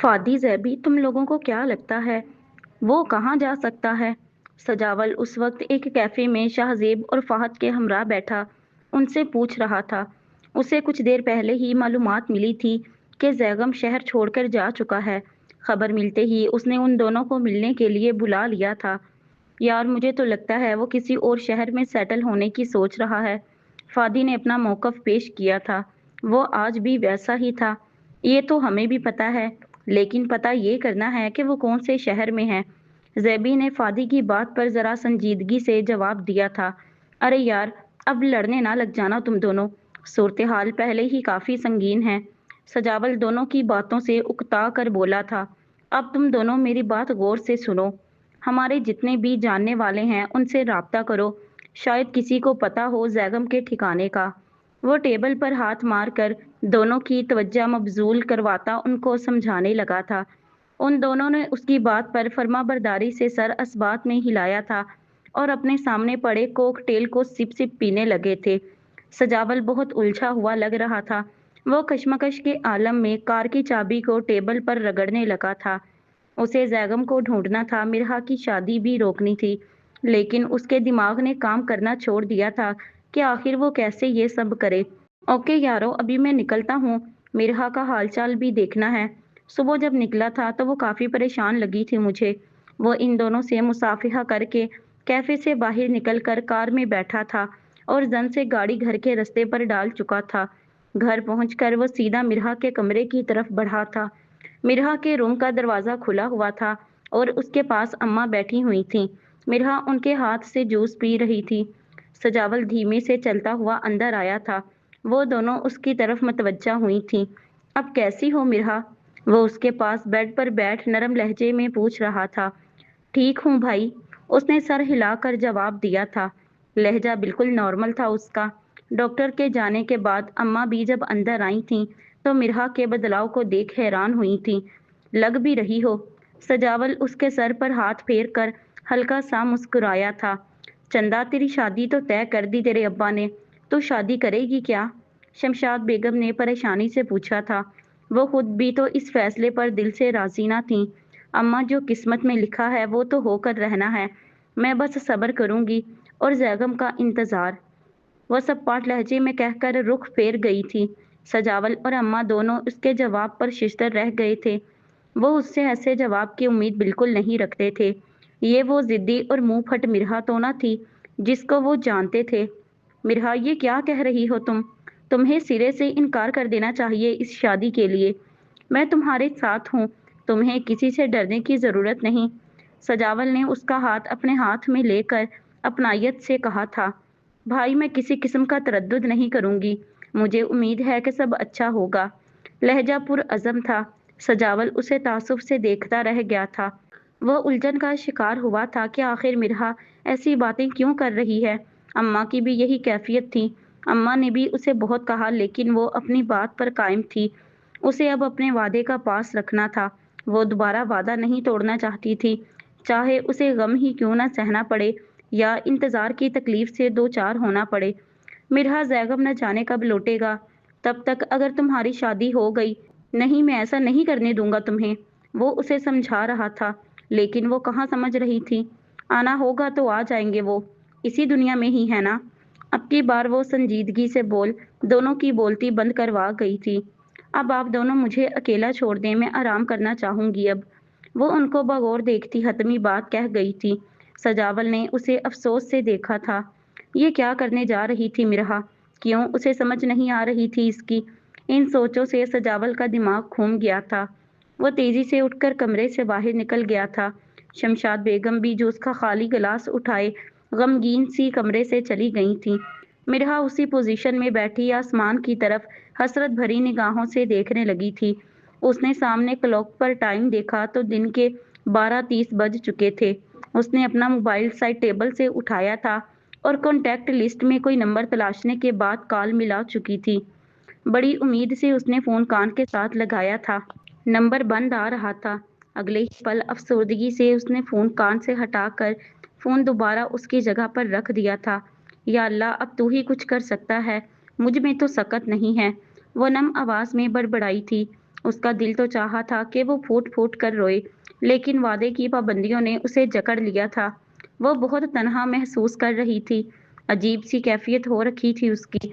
फादी ज़ैबी, तुम लोगों को क्या लगता है वो कहाँ जा सकता है? सजावल उस वक्त एक कैफे में शाहजेब और फाहद के हमरा बैठा उनसे पूछ रहा था। उसे कुछ देर पहले ही मालूमात मिली थी कि जैगम शहर छोड़कर जा चुका है। खबर मिलते ही उसने उन दोनों को मिलने के लिए बुला लिया था। यार, मुझे तो लगता है वो किसी और शहर में सेटल होने की सोच रहा है। फादी ने अपना मौकफ पेश किया था। वो आज भी वैसा ही था। ये तो हमें भी पता है, लेकिन पता ये करना है कि वो कौन से शहर में है। ज़ेबी ने फादी की बात पर जरा संजीदगी से जवाब दिया था। अरे यार, अब लड़ने ना लग जाना तुम दोनों। सूरत हाल पहले ही काफी संगीन है। सजावल दोनों की बातों से उकता कर बोला था। अब तुम दोनों मेरी बात गौर से सुनो। हमारे जितने भी जानने वाले हैं उनसे राब्ता करो। शायद किसी को पता हो जैगम के ठिकाने का। वो टेबल पर हाथ मारकर दोनों की तवज्जो मबजूल करवाता उनको समझाने लगा था। उन दोनों ने उसकी बात पर फर्माबरदारी से सर असबात में हिलाया था और अपने सामने पड़े कोकटेल को सिप सिप पीने लगे थे। सजावल बहुत उलझा हुआ लग रहा था। वो कशमकश के आलम में कार की चाबी को टेबल पर रगड़ने लगा था। उसे जैगम को ढूंढना था, मिरहा की शादी भी रोकनी थी, लेकिन उसके दिमाग ने काम करना छोड़ दिया था कि आखिर वो कैसे ये सब करे। ओके यारो, अभी मैं निकलता हूँ। मिरहा का हालचाल भी देखना है। सुबह जब निकला था तो वो काफ़ी परेशान लगी थी मुझे। वो इन दोनों से मुसाफिहा करके कैफ़े से बाहर निकलकर कार में बैठा था और जन से गाड़ी घर के रास्ते पर डाल चुका था। घर पहुंचकर वो सीधा मिरहा के कमरे की तरफ बढ़ा था। मिरहा के रूम का दरवाज़ा खुला हुआ था और उसके पास अम्मा बैठी हुई थीं। मिरहा उनके हाथ से जूस पी रही थी। सजावल धीमे से चलता हुआ अंदर आया था। वो दोनों उसकी तरफ मतवज्जा हुई थीं। अब कैसी हो मिरहा? वो उसके पास बेड पर बैठ नरम लहजे में पूछ रहा था। ठीक हूँ भाई, उसने सर हिलाकर जवाब दिया था। लहजा बिल्कुल नॉर्मल था उसका। डॉक्टर के जाने के बाद अम्मा भी जब अंदर आई थीं तो मिरहा के बदलाव को देख हैरान हुई थीं। लग भी रही हो। सजावल उसके सर पर हाथ फेर कर हल्का सा मुस्कुराया था। चंदा, तेरी शादी तो तय कर दी तेरे अब्बा ने। तो शादी करेगी क्या? शमशाद बेगम ने परेशानी से पूछा था। वो खुद भी तो इस फैसले पर दिल से राजी ना थी। अम्मा, जो किस्मत में लिखा है वो तो होकर रहना है। मैं बस सब्र करूंगी और जैगम का इंतजार। वह सब पाठ लहजे में कहकर रुख फेर गई थी। सजावल और अम्मा दोनों उसके जवाब पर शिश्तर रह गए थे। वो उससे ऐसे जवाब की उम्मीद बिल्कुल नहीं रखते थे। ये वो जिद्दी और मुंह फट मिरहा तो ना थी जिसको वो जानते थे। मिरहा, ये क्या कह रही हो तुम? तुम्हें सिरे से इनकार कर देना चाहिए इस शादी के लिए। मैं तुम्हारे साथ हूँ। तुम्हें किसी से डरने की जरूरत नहीं। सजावल ने उसका हाथ अपने हाथ में लेकर अपनायत से कहा था। भाई, मैं किसी किस्म का तरद्दुद नहीं करूंगी। मुझे उम्मीद है कि सब अच्छा होगा। लहजा पुरअज़म था। सजावल उसे तासुब से देखता रह गया था। वह उलझन का शिकार हुआ था कि आखिर मिरहा ऐसी बातें क्यों कर रही है। अम्मा की भी यही कैफियत थी। अम्मा ने भी उसे बहुत कहा, लेकिन वो अपनी बात पर कायम थी। उसे अब अपने वादे का पास रखना था। वो दोबारा वादा नहीं तोड़ना चाहती थी, चाहे उसे गम ही क्यों ना सहना पड़े या इंतजार की तकलीफ से दो चार होना पड़े। मिरहा, जैगम न जाने कब लौटेगा। तब तक अगर तुम्हारी शादी हो गई, नहीं, मैं ऐसा नहीं करने दूंगा तुम्हें। वो उसे समझा रहा था, लेकिन वो कहाँ समझ रही थी। आना होगा तो आ जाएंगे वो, इसी दुनिया में ही है ना। अब की बार वो संजीदगी से बोल दोनों की बोलती बंद करवा गई थी। अब आप दोनों मुझे अकेला छोड़ दें, मैं आराम करना चाहूंगी अब। वो उनको बगौर देखती हतमी बात कह गई थी। सजावल ने उसे अफसोस से देखा था। ये क्या करने जा रही थी मिरहा? क्यों उसे समझ नहीं आ रही थी इसकी? इन सोचों से सजावल का दिमाग घूम गया था। वो तेजी से उठकर कमरे से बाहर निकल गया था। शमशाद बेगम भी जो उसका खाली गिलास उठाए गमगीन सी कमरे से चली गई थी। मिरहा उसी पोजीशन में बैठी आसमान की तरफ हसरत भरी निगाहों से देखने लगी थी। उसने सामने क्लॉक पर टाइम देखा तो दिन के 12:30 बज चुके थे। उसने अपना मोबाइल साइड टेबल से उठाया था और कॉन्टैक्ट लिस्ट में कोई नंबर तलाशने के बाद कॉल मिला चुकी थी। बड़ी उम्मीद से उसने फोन कान के साथ लगाया था। नंबर बंद आ रहा था। अगले ही पल अफसर्दगी से उसने फोन कान से हटाकर फोन दोबारा उसकी जगह पर रख दिया था। या अल्लाह, अब तू ही कुछ कर सकता है। मुझ में तो सकत नहीं है, वो नम आवाज में बड़बड़ाई थी। اس کا دل تو چاہا تھا کہ وہ پھوٹ پھوٹ کر روئے، لیکن وعدے کی پابندیوں نے اسے جکڑ لیا تھا۔ وہ بہت تنہا محسوس کر رہی تھی، عجیب سی کیفیت ہو رکھی تھی اس کی،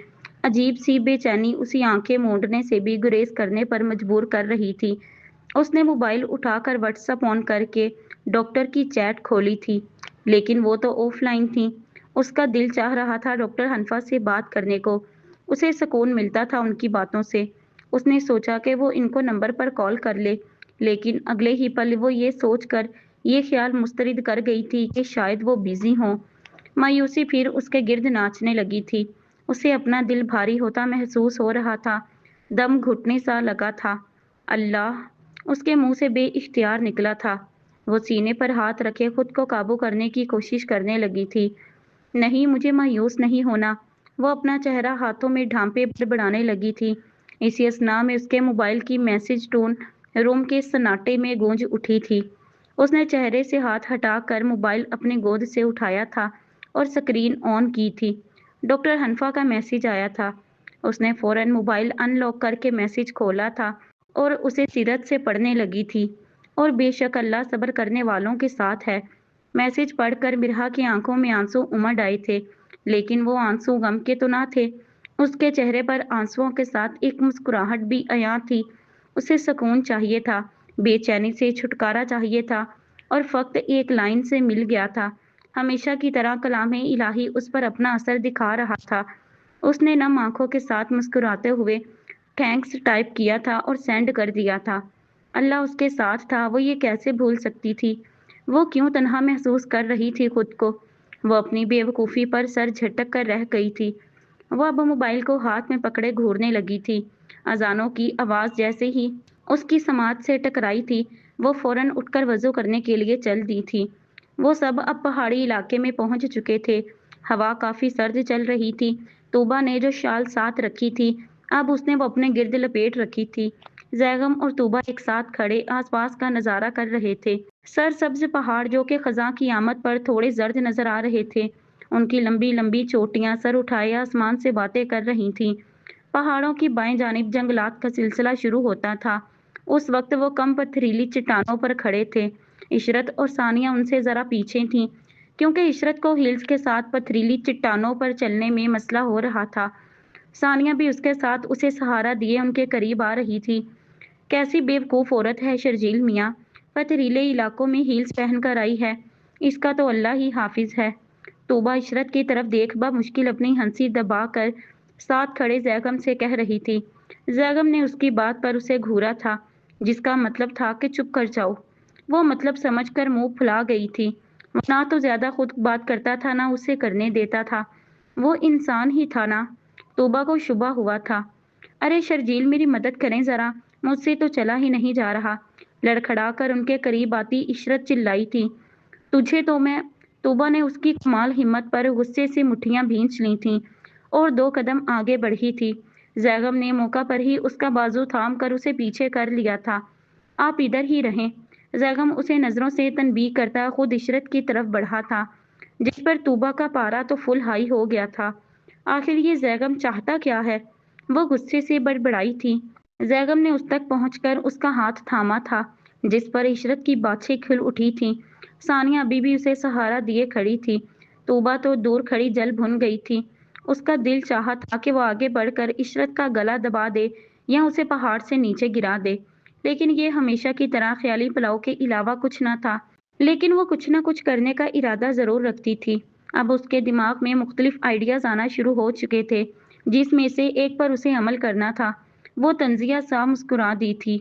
عجیب سی بے چینی اسے آنکھیں مونڈنے سے بھی گریز کرنے پر مجبور کر رہی تھی۔ اس نے موبائل اٹھا کر واٹس ایپ آن کر کے ڈاکٹر کی چیٹ کھولی تھی، لیکن وہ تو آف لائن تھی۔ اس کا دل چاہ رہا تھا ڈاکٹر حنفا سے بات کرنے کو، اسے سکون ملتا تھا ان کی باتوں سے۔ اس نے سوچا کہ وہ ان کو نمبر پر کال کر لے، لیکن اگلے ہی پل وہ یہ سوچ کر یہ خیال مسترد کر گئی تھی کہ شاید وہ بزی ہوں۔ مایوسی پھر اس کے گرد ناچنے لگی تھی، اسے اپنا دل بھاری ہوتا محسوس ہو رہا تھا، دم گھٹنے سا لگا تھا۔ اللہ! اس کے منہ سے بے اختیار نکلا تھا۔ وہ سینے پر ہاتھ رکھے خود کو قابو کرنے کی کوشش کرنے لگی تھی۔ نہیں، مجھے مایوس نہیں ہونا۔ وہ اپنا چہرہ ہاتھوں میں ڈھانپے بڑبڑانے لگی تھی۔ اسی اثنا میں اس کے موبائل کی میسج ٹون روم کے سناٹے میں گونج اٹھی تھی۔ اس نے چہرے سے ہاتھ ہٹا کر موبائل اپنی گود سے اٹھایا تھا اور سکرین آن کی تھی۔ ڈاکٹر حنفا کا میسج آیا تھا۔ اس نے فوراً موبائل ان لاک کر کے میسج کھولا تھا اور اسے سیرت سے پڑھنے لگی تھی۔ اور بے شک اللہ صبر کرنے والوں کے ساتھ ہے۔ میسج پڑھ کر مرحا کی آنکھوں میں آنسو امڑ آئے تھے، لیکن وہ آنسو غم کے تو نہ تھے۔ اس کے چہرے پر آنسوؤں کے ساتھ ایک مسکراہٹ بھی عیاں تھی۔ اسے سکون چاہیے تھا، بے چینی سے چھٹکارا چاہیے تھا، اور فقط ایک لائن سے مل گیا تھا۔ ہمیشہ کی طرح کلام الہی اس پر اپنا اثر دکھا رہا تھا۔ اس نے نم آنکھوں کے ساتھ مسکراتے ہوئے تھینکس ٹائپ کیا تھا اور سینڈ کر دیا تھا۔ اللہ اس کے ساتھ تھا، وہ یہ کیسے بھول سکتی تھی؟ وہ کیوں تنہا محسوس کر رہی تھی خود کو؟ وہ اپنی بے وقوفی پر سر جھٹک کر رہ گئی تھی۔ وہ اب موبائل کو ہاتھ میں پکڑے گھورنے لگی تھی۔ اذانوں کی آواز جیسے ہی اس کی سماعت سے ٹکرائی تھی، وہ فوراً اٹھ کر وضو کرنے کے لیے چل دی تھی۔ وہ سب اب پہاڑی علاقے میں پہنچ چکے تھے۔ ہوا کافی سرد چل رہی تھی۔ طوبا نے جو شال ساتھ رکھی تھی، اب اس نے وہ اپنے گرد لپیٹ رکھی تھی۔ زیغم اور طوبا ایک ساتھ کھڑے آس پاس کا نظارہ کر رہے تھے۔ سرسبز پہاڑ جو کہ خزاں کی آمد پر تھوڑے زرد نظر آ رہے تھے، ان کی لمبی لمبی چوٹیاں سر اٹھائے آسمان سے باتیں کر رہی تھیں۔ پہاڑوں کی بائیں جانب جنگلات کا سلسلہ شروع ہوتا تھا۔ اس وقت وہ کم پتھریلی چٹانوں پر کھڑے تھے۔ عشرت اور ثانیہ ان سے ذرا پیچھے تھیں، کیونکہ عشرت کو ہیلز کے ساتھ پتھریلی چٹانوں پر چلنے میں مسئلہ ہو رہا تھا۔ ثانیہ بھی اس کے ساتھ اسے سہارا دیے ان کے قریب آ رہی تھی۔ کیسی بے وقوف عورت ہے شرجیل میاں، پتھریلے علاقوں میں ہیلز پہن کر آئی ہے، اس کا تو اللہ ہی حافظ ہے۔ طوبا عشرت کی طرف دیکھ بمشکل اپنی ہنسی دبا کر ساتھ کھڑے زیغم سے کہہ رہی تھی۔ زیغم نے اس کی بات پر اسے گھورا تھا، جس کا مطلب تھا کہ چپ کر جاؤ۔ وہ مطلب سمجھ کر منہ پھلا گئی تھی۔ وہ نہ تو زیادہ خود بات کرتا تھا، نہ اسے کرنے دیتا تھا۔ وہ انسان ہی تھا نا؟ طوبا کو شبہ ہوا تھا۔ ارے شرجیل، میری مدد کریں ذرا، مجھ سے تو چلا ہی نہیں جا رہا۔ لڑکھڑا کر ان کے قریب آتی عشرت چلائی تھی۔ تجھے تو میں… طوبا نے اس کی کمال ہمت پر غصے سے مٹھیاں بھینچ لی تھیں اور 2 قدم آگے بڑھی تھی۔ زیغم نے موقع پر ہی اس کا بازو تھام کر اسے پیچھے کر لیا تھا۔ آپ ادھر ہی رہیں۔ زیغم اسے نظروں سے تنبیہ کرتا خود عشرت کی طرف بڑھا تھا، جس پر طوبا کا پارا تو فل ہائی ہو گیا تھا۔ آخر یہ زیغم چاہتا کیا ہے؟ وہ غصے سے بڑبڑائی تھی۔ زیغم نے اس تک پہنچ کر اس کا ہاتھ تھاما تھا، جس پر عشرت کی باچھیں کھل اٹھی تھیں۔ ثانیہ ابھی بھی اسے سہارا دیے کھڑی تھی۔ طوبا تو دور کھڑی جل بھن گئی تھی۔ اس کا دل چاہا تھا کہ وہ آگے بڑھ کر عشرت کا گلا دبا دے یا اسے پہاڑ سے نیچے گرا دے، لیکن یہ ہمیشہ کی طرح خیالی پلاؤ کے علاوہ کچھ نہ تھا۔ لیکن وہ کچھ نہ کچھ کرنے کا ارادہ ضرور رکھتی تھی۔ اب اس کے دماغ میں مختلف آئیڈیاز آنا شروع ہو چکے تھے، جس میں سے ایک پر اسے عمل کرنا تھا۔ وہ طنزیہ سا مسکرا دی تھی۔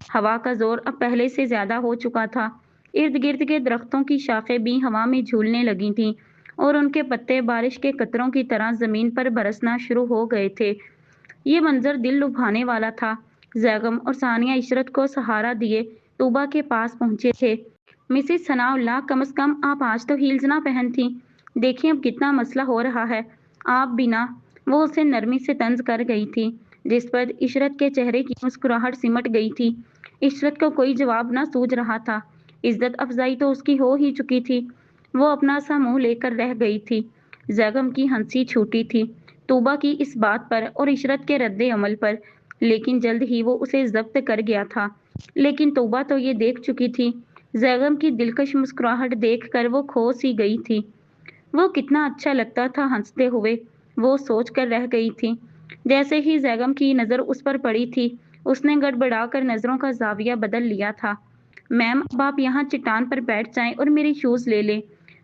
ہوا کا زور اب پہلے سے زیادہ ہو چکا تھا۔ ارد گرد کے درختوں کی شاخیں بھی ہوا میں جھولنے لگی تھیں اور ان کے پتے بارش کے قطروں کی طرح زمین پر برسنا شروع ہو گئے تھے۔ یہ منظر دل لبھانے والا تھا۔ زیغم اور ثانیہ عشرت کو سہارا دیے طوبا کے پاس پہنچے تھے۔ مسز ثناء اللہ، کم از کم آپ آج تو ہیلز نہ پہن تھیں۔ دیکھیں اب کتنا مسئلہ ہو رہا ہے۔ آپ بھی نہ… وہ اسے نرمی سے طنز کر گئی تھی، جس پر عشرت کے چہرے کی مسکراہٹ سمٹ گئی تھی۔ عشرت کو کوئی جواب نہ سوجھ رہا تھا۔ عزت افزائی تو اس کی ہو ہی چکی تھی۔ وہ اپنا سا منہ لے کر رہ گئی تھی۔ زیغم کی ہنسی چھوٹی تھی طوبا کی اس بات پر اور عشرت کے رد عمل پر۔ लेकिन जल्द ही वो उसे जब्त कर गया था। लेकिन तौबा तो ये देख चुकी थी। जैगम की दिलकश मुस्कुराहट देखकर वो खो सी गई थी। वो कितना अच्छा लगता था हंसते हुए, वो सोच कर रह गई थी। जैसे ही जैगम की नज़र उस पर पड़ी थी, उसने गड़बड़ाकर नज़रों का जाविया बदल लिया था। मैम, अब आप यहाँ चट्टान पर बैठ जाएं और मेरे शूज़ ले लें।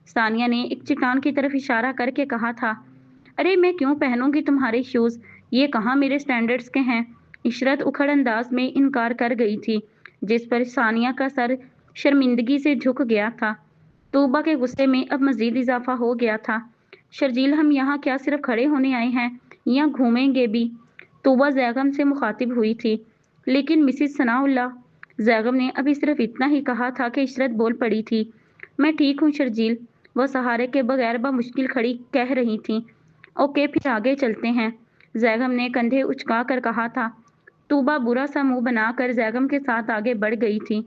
सानिया ने एक चट्टान की तरफ इशारा करके कहा था। अरे मैं क्यों पहनूंगी तुम्हारे शूज़, ये कहाँ मेरे स्टैंडर्ड्स के हैं। इशरत उखड़ अंदाज में इनकार कर गई थी, जिस पर सानिया का सर शर्मिंदगी से झुक गया था। तूबा के गुस्से में अब मजीद इजाफा हो गया था। शर्जील, हम यहाँ क्या सिर्फ खड़े होने आए हैं या घूमेंगे भी? तूबा जैगम से मुखातिब हुई थी। लेकिन मिसिस सनाउल्लाह, जैगम ने अभी सिर्फ इतना ही कहा था कि इशरत बोल पड़ी थी। मैं ठीक हूँ शर्जील, वह सहारे के बगैर मुश्किल खड़ी कह रही थी। ओके, फिर आगे चलते हैं, जैगम ने कंधे उचका कर कहा था। तूबा बुरा सा मुंह बनाकर जैगम के साथ आगे बढ़ गई थी।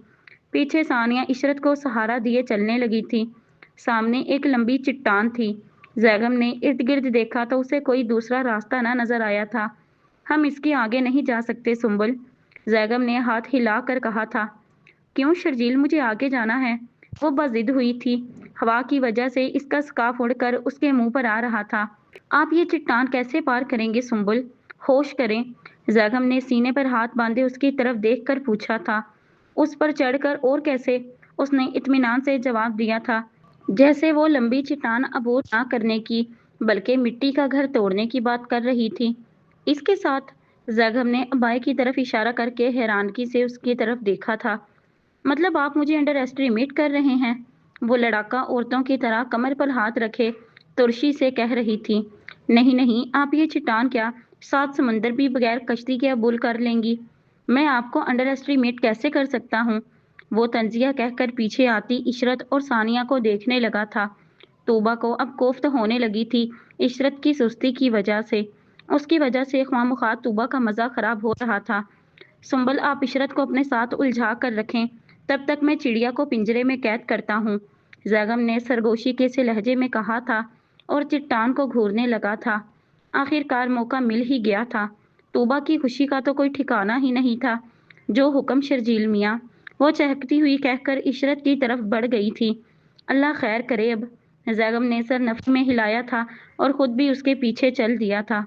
पीछे सानिया इशरत को सहारा दिए चलने लगी थी। सामने एक लंबी चट्टान थी। जैगम ने इर्द गिर्द देखा तो उसे कोई दूसरा रास्ता न नजर आया था। हम इसके आगे नहीं जा सकते सुंबल, जैगम ने हाथ हिलाकर कहा था। क्यों शर्जील, मुझे आगे जाना है। वो बजिद हुई थी। हवा की वजह से इसका स्कार्फ उड़कर उसके मुंह पर आ रहा था। आप ये चट्टान कैसे पार करेंगे सुंबल? होश करें, जैगम ने सीने पर हाथ बांधे उसकी तरफ देखकर पूछा था। उस पर चढ़कर और कैसे, उसने इत्मीनान से जवाब दिया था, जैसे वो लंबी चट्टान अबूर ना करने की बल्कि मिट्टी का घर तोड़ने की बात कर रही थी। इसके साथ जैगम ने अबाई की तरफ इशारा करके हैरानगी से उसकी तरफ देखा था। मतलब आप मुझे अंडर एस्टिमेट कर रहे हैं? वो लड़ाका औरतों की तरह कमर पर हाथ रखे तुर्शी से कह रही थी। नहीं नहीं, आप ये चट्टान क्या सात समंदर भी बगैर कश्ती के अबूर कर लेंगी? मैं आपको अंडर एस्टिमेट कैसे कर सकता हूँ? वो तंजिया कहकर पीछे आती इशरत और सानिया को देखने लगा था। तोबा को अब कोफ्त होने लगी थी इशरत की सुस्ती की वजह से। उसकी वजह से ख्वामख्वाह तोबा का मज़ा खराब हो रहा था। सुंबल, आप इशरत को अपने साथ उलझा कर रखें, तब तक मैं चिड़िया को पिंजरे में कैद करता हूँ, जैगम ने सरगोशी के से लहजे में कहा था और चट्टान को घूरने लगा था। आखिरकार मौका मिल ही गया था। तोबा की खुशी का तो कोई ठिकाना ही नहीं था। जो हुक्म शर्जील मियाँ, वो चहकती हुई कहकर इशरत की तरफ बढ़ गई थी। अल्लाह खैर करे अब, जैगम ने सर नफ्स में हिलाया था और खुद भी उसके पीछे चल दिया था।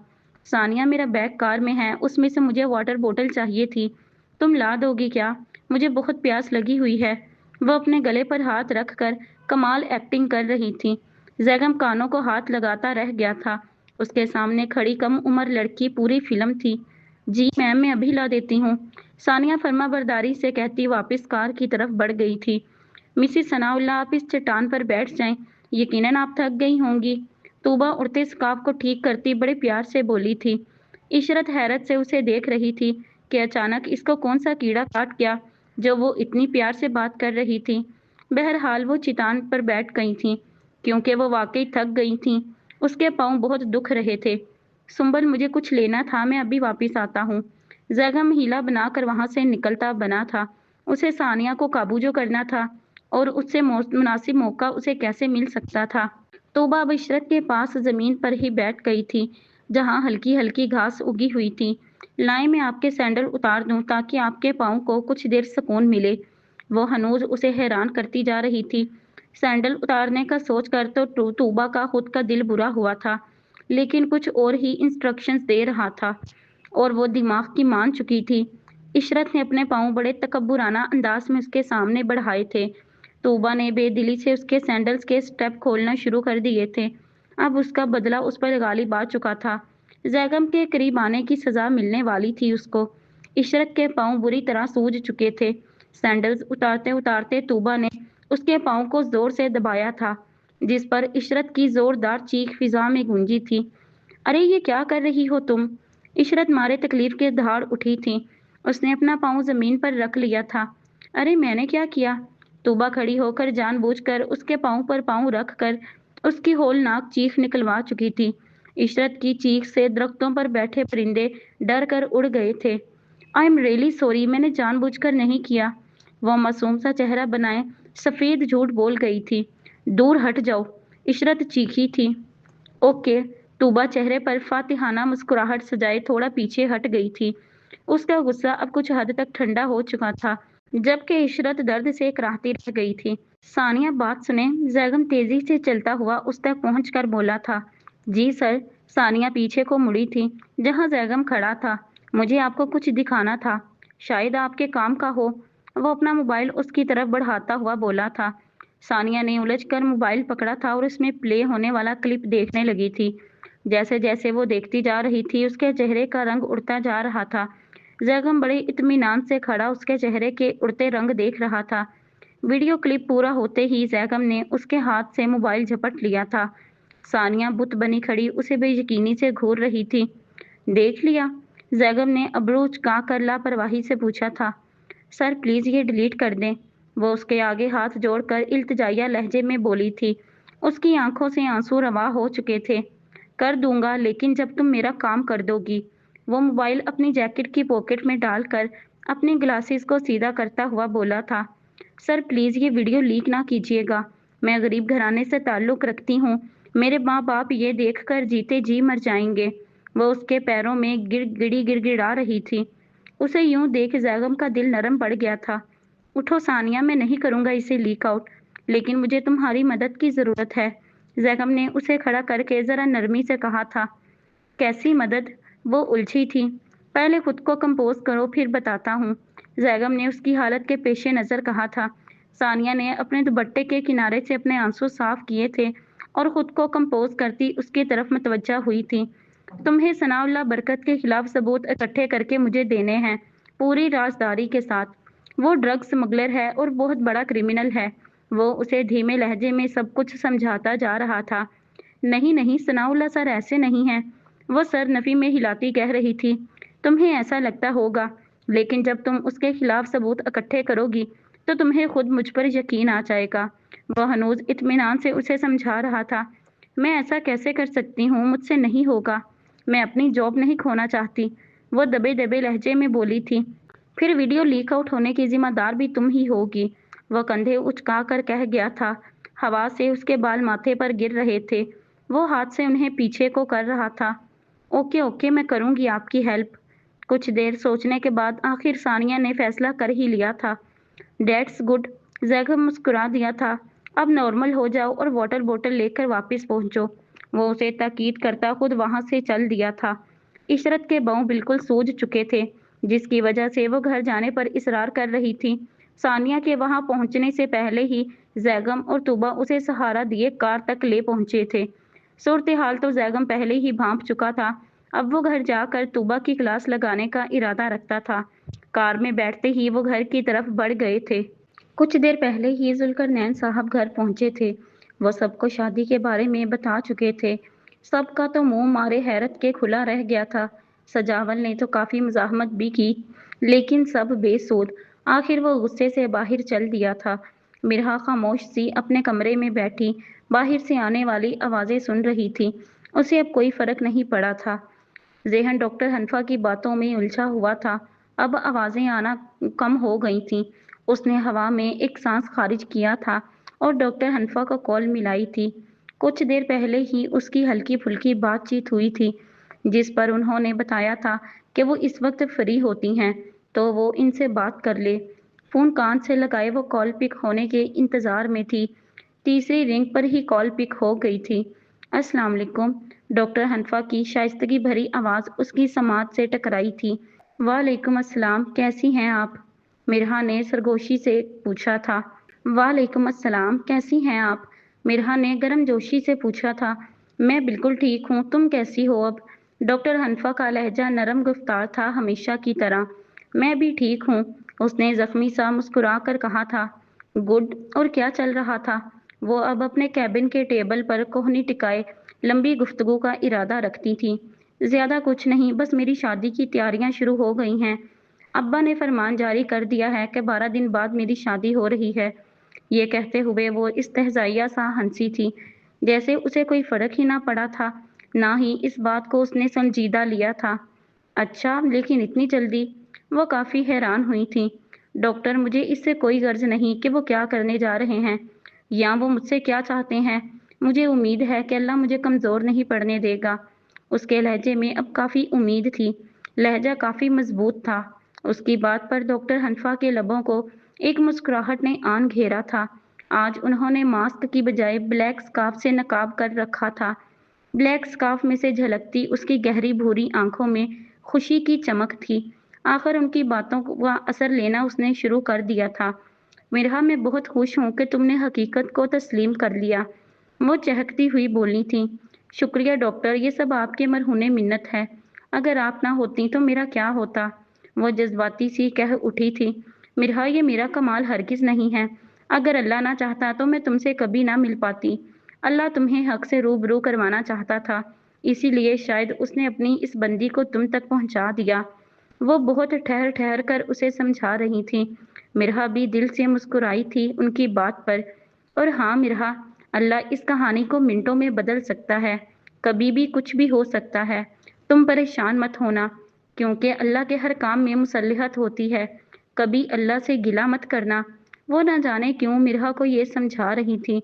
सानिया, मेरा बैग कार में है, उसमें से मुझे वाटर बोतल चाहिए थी, तुम ला दोगी क्या? मुझे बहुत प्यास लगी हुई है। वह अपने गले पर हाथ रख कर कमाल एक्टिंग कर रही थी। जैगम कानों को हाथ लगाता रह गया था। उसके सामने खड़ी कम उम्र लड़की पूरी फिल्म थी। जी मैम, मैं अभी ला देती हूँ, सानिया फर्माबरदारी से कहती वापस कार की तरफ बढ़ गई थी। मिसिस सनाउल्लाह, आप इस चट्टान पर बैठ जाएं, यकीनन आप थक गई होंगी। तूबा उड़ते स्कार्फ को ठीक करती बड़े प्यार से बोली थी। इशरत हैरत से उसे देख रही थी कि अचानक इसको कौन सा कीड़ा काट गया जो वो इतनी प्यार से बात कर रही थी। बहरहाल वो चट्टान पर बैठ गई थी क्योंकि वो वाकई थक गई थी। उसके पाँव बहुत दुख रहे थे। सुंबल, मुझे कुछ लेना था, मैं अभी वापस आता हूँ। जैगम हीला बनाकर वहां से निकलता बना था। उसे सानिया को काबू जो करना था और उससे मुनासिब मौका उसे कैसे मिल सकता था। तोबा अब इशरत के पास जमीन पर ही बैठ गई थी, जहां हल्की हल्की घास उगी हुई थी। लाएं, मैं आपके सैंडल उतार दूं ताकि आपके पाँव को कुछ देर सुकून मिले। वो हनूज उसे हैरान करती जा रही थी। सैंडल उतारने का सोच कर तो तूबा का खुद का दिल बुरा हुआ था, लेकिन कुछ और ही इंस्ट्रक्शंस दे रहा था और वो दिमाग की मान चुकी थी। इशरत ने अपने पाँव बड़े तकब्बुराना अंदाज में उसके सामने बढ़ाए थे। तूबा ने बेदिली से उसके सैंडल्स के स्टेप खोलना शुरू कर दिए थे। अब उसका बदला उस पर गालिब आ चुका था। जैगम के करीब आने की सजा मिलने वाली थी उसको। इशरत के पाँव बुरी तरह सूज चुके थे। सैंडल्स उतारते उतारते तूबा ने उसके पाँव को जोर से दबाया था, जिस पर इशरत की जोरदार चीख फिजा में गूंजी थी। अरे ये क्या कर रही हो तुम? इशरत मारे तकलीफ के दहाड़ उठी थी। उसने अपना पाँव जमीन पर रख लिया था। अरे मैंने क्या किया? तूबा खड़ी होकर जानबूझकर उसके पाँव पर पाँव रख कर उसकी होलनाक चीख निकलवा चुकी थी। इशरत की चीख से दरख्तों पर बैठे परिंदे डर कर उड़ गए थे। आई एम रियली सॉरी, मैंने जानबूझकर नहीं किया, वह मासूम सा चेहरा बनाए सफेद झूठ बोल गई थी। दूर हट जाओ, इशरत चीखी थी। ओके, तूबा चेहरे पर फातिहाना मुस्कुराहट सजाए थोड़ा पीछे हट गई थी। उसका गुस्सा अब कुछ हद तक ठंडा हो चुका था, जबकि इशरत दर्द से कराहती रह गई थी। सानिया बात सुने, जैगम तेजी से चलता हुआ उस तक पहुंचकर बोला था, जी सर। सानिया पीछे को मुड़ी थी, जहां जैगम खड़ा था। मुझे आपको कुछ दिखाना था, शायद आपके काम का हो। वो अपना मोबाइल उसकी तरफ बढ़ाता हुआ बोला था। सानिया ने उलझकर मोबाइल पकड़ा था और उसमें प्ले होने वाला क्लिप देखने लगी थी। जैसे जैसे वो देखती जा रही थी, उसके चेहरे का रंग उड़ता जा रहा था। जैगम बड़े इत्मीनान से खड़ा उसके चेहरे के उड़ते रंग देख रहा था। वीडियो क्लिप पूरा होते ही जैगम ने उसके हाथ से मोबाइल झपट लिया था। सानिया बुत बनी खड़ी उसे बेयकीनी से घूर रही थी। देख लिया? जैगम ने अबरू उचका कर लापरवाही से पूछा था। सर प्लीज ये डिलीट कर दें। वो उसके आगे हाथ जोड़कर इल्तिजाइया लहजे में बोली थी। उसकी आंखों से आंसू रवा हो चुके थे। कर दूंगा, लेकिन जब तुम मेरा काम कर दोगी। वो मोबाइल अपनी जैकेट की पॉकेट में डालकर अपने ग्लासेस को सीधा करता हुआ बोला था। सर प्लीज ये वीडियो लीक ना कीजिएगा। मैं गरीब घराने से ताल्लुक रखती हूँ। मेरे माँ बाप ये देखकर जीते जी मर जाएंगे। वो उसके पैरों में गिड़गिड़ा रही थी। उसे यूं देख जैगम का दिल नरम पड़ गया था। उठो सानिया, मैं नहीं करूंगा इसे लीक आउट, लेकिन मुझे तुम्हारी मदद की जरूरत है। जैगम ने उसे खड़ा करके जरा नरमी से कहा था। कैसी मदद? वो उलझी थी। पहले खुद को कंपोज करो, फिर बताता हूँ। जैगम ने उसकी हालत के पेशे नजर कहा था। सानिया ने अपने दुपट्टे के किनारे से अपने आंसू साफ किए थे और खुद को कंपोज करती उसकी तरफ मतवज्जा हुई थी। तुम्हें सनाउल्लाह बरकत के खिलाफ सबूत इकट्ठे करके मुझे देने हैं, पूरी राजदारी के साथ। वो ड्रग स्मगलर है और बहुत बड़ा क्रिमिनल है। वो उसे धीमे लहजे में सब कुछ समझाता जा रहा था। नहीं नहीं सनाउल्लाह सर, ऐसे नहीं है। वो सर नफी में हिलाती कह रही थी। तुम्हें ऐसा लगता होगा, लेकिन जब तुम उसके खिलाफ सबूत इकट्ठे करोगी तो तुम्हें खुद मुझ पर यकीन आ जाएगा। वह हनूज इत्मीनान से उसे समझा रहा था। मैं ऐसा कैसे कर सकती हूँ, मुझसे नहीं होगा। मैं अपनी जॉब नहीं खोना चाहती। वो दबे दबे लहजे में बोली थी। फिर वीडियो लीक आउट होने की जिम्मेदार भी तुम ही होगी। वह कंधे उचका कर कह गया था। हवा से उसके बाल माथे पर गिर रहे थे। वो हाथ से उन्हें पीछे को कर रहा था। ओके ओके, मैं करूंगी आपकी हेल्प। कुछ देर सोचने के बाद आखिर सानिया ने फैसला कर ही लिया था। Dates good. जैगम मुस्कुरा दिया था। अब नॉर्मल हो जाओ और वाटर बोतल लेकर वापस पहुंचो। वो उसे ताकीद करता खुद वहां से चल दिया था। इशरत के पांव बिल्कुल सूज चुके थे, जिसकी वजह से वो घर जाने पर इसरार कर रही थी। सानिया के वहां पहुंचने से पहले ही जैगम और तुबा उसे सहारा दिए कार तक ले पहुंचे थे। सूरत हाल तो जैगम पहले ही भांप चुका था। अब वो घर जाकर तुबा की क्लास लगाने का इरादा रखता था। कार में बैठते ही वो घर की तरफ बढ़ गए थे। कुछ देर पहले ही जुल्करनैन साहब घर पहुंचे थे। वो सबको शादी के बारे में बता चुके थे। सबका तो मुंह मारे हैरत के खुला रह गया था। सजावल ने तो काफी मुजाहमत भी की, लेकिन सब बेसूद। आखिर वो गुस्से से बाहर चल दिया था। मिरहा खामोश सी अपने कमरे में बैठी बाहर से आने वाली आवाजें सुन रही थी। उसे अब कोई फर्क नहीं पड़ा था। ज़ेहन डॉक्टर हनफा की बातों में उलझा हुआ था। अब आवाजें आना कम हो गई थीं। उसने हवा में एक सांस खारिज किया था और डॉक्टर हनफा को कॉल मिलाई थी। कुछ देर पहले ही उसकी हल्की फुल्की बातचीत हुई थी, जिस पर उन्होंने बताया था कि वो इस वक्त फ्री होती हैं, तो वो इनसे बात कर ले। फोन कान से लगाए वो कॉल पिक होने के इंतजार में थी। तीसरी रिंग पर ही कॉल पिक हो गई थी। अस्सलाम वालेकुम। डॉक्टर हनफा की शाइस्तगी भरी आवाज उसकी समात से टकराई थी। वालेकुम अस्सलाम, कैसी हैं आप? मिरहा ने सरगोशी से पूछा था। वालेकुम अस्सलाम, कैसी हैं आप? मिरहा ने गर्मजोशी से पूछा था। मैं बिल्कुल ठीक हूँ, तुम कैसी हो अब? डॉक्टर हनफा का लहजा नरम गुफ्तार था हमेशा की तरह। मैं भी ठीक हूँ, उसने जख्मी सा मुस्कुरा कर कहा था। गुड, और क्या चल रहा था? वो अब अपने कैबिन के टेबल पर कोहनी टिकाए लंबी गुफ्तगू का इरादा रखती थी। ज्यादा कुछ नहीं, बस मेरी शादी की तैयारियां शुरू हो गई हैं। अब्बा ने फरमान जारी कर दिया है कि 12 दिन बाद मेरी शादी हो रही है। ये कहते हुए वो इस्तेहजाइया सा हंसी थी, जैसे उसे कोई फर्क ही ना पड़ा था। ना ही इस बात को उसने संजीदा लिया था। अच्छा, लेकिन इतनी जल्दी? वो काफी हैरान हुई थी। डॉक्टर, मुझे इससे कोई गर्ज नहीं कि वो क्या करने जा रहे हैं या वो मुझसे क्या चाहते हैं। मुझे उम्मीद है कि अल्लाह मुझे कमजोर नहीं पड़ने देगा। उसके लहजे में अब काफी उम्मीद थी। लहजा काफी मजबूत था। उसकी बात पर डॉक्टर हनीफा के लबों को एक मुस्कुराहट ने आन घेरा था। आज उन्होंने मास्क की बजाय ब्लैक स्कार्फ से नकाब कर रखा था। ब्लैक स्कार्फ में से झलकती उसकी गहरी भूरी आंखों में खुशी की चमक थी। आखिर उनकी बातों का असर लेना उसने शुरू कर दिया था। मिरहा, मैं बहुत खुश हूँ कि तुमने हकीकत को तस्लीम कर लिया, वो चहकती हुई बोली थी। शुक्रिया डॉक्टर, ये सब आपके मरहूने मिन्नत है। अगर आप ना होती तो मेरा क्या होता? वो जज्बाती सी कह उठी थी। मिरहा, ये मेरा कमाल हरगिज नहीं है। अगर अल्लाह ना चाहता तो मैं तुमसे कभी ना मिल पाती। अल्लाह तुम्हें हक से रूबरू करवाना चाहता था, इसीलिए शायद उसने अपनी इस बंदी को तुम तक पहुंचा दिया। वो बहुत ठहर ठहर कर उसे समझा रही थी। मिरहा भी दिल से मुस्कुराई थी उनकी बात पर। और हाँ मिरहा, अल्लाह इस कहानी को मिनटों में बदल सकता है। कभी भी कुछ भी हो सकता है। तुम परेशान मत होना, क्योंकि अल्लाह के हर काम में मुसल्लिहत होती है। कभी अल्लाह से गिला मत करना। वो न जाने क्यों मिरहा को ये समझा रही थी।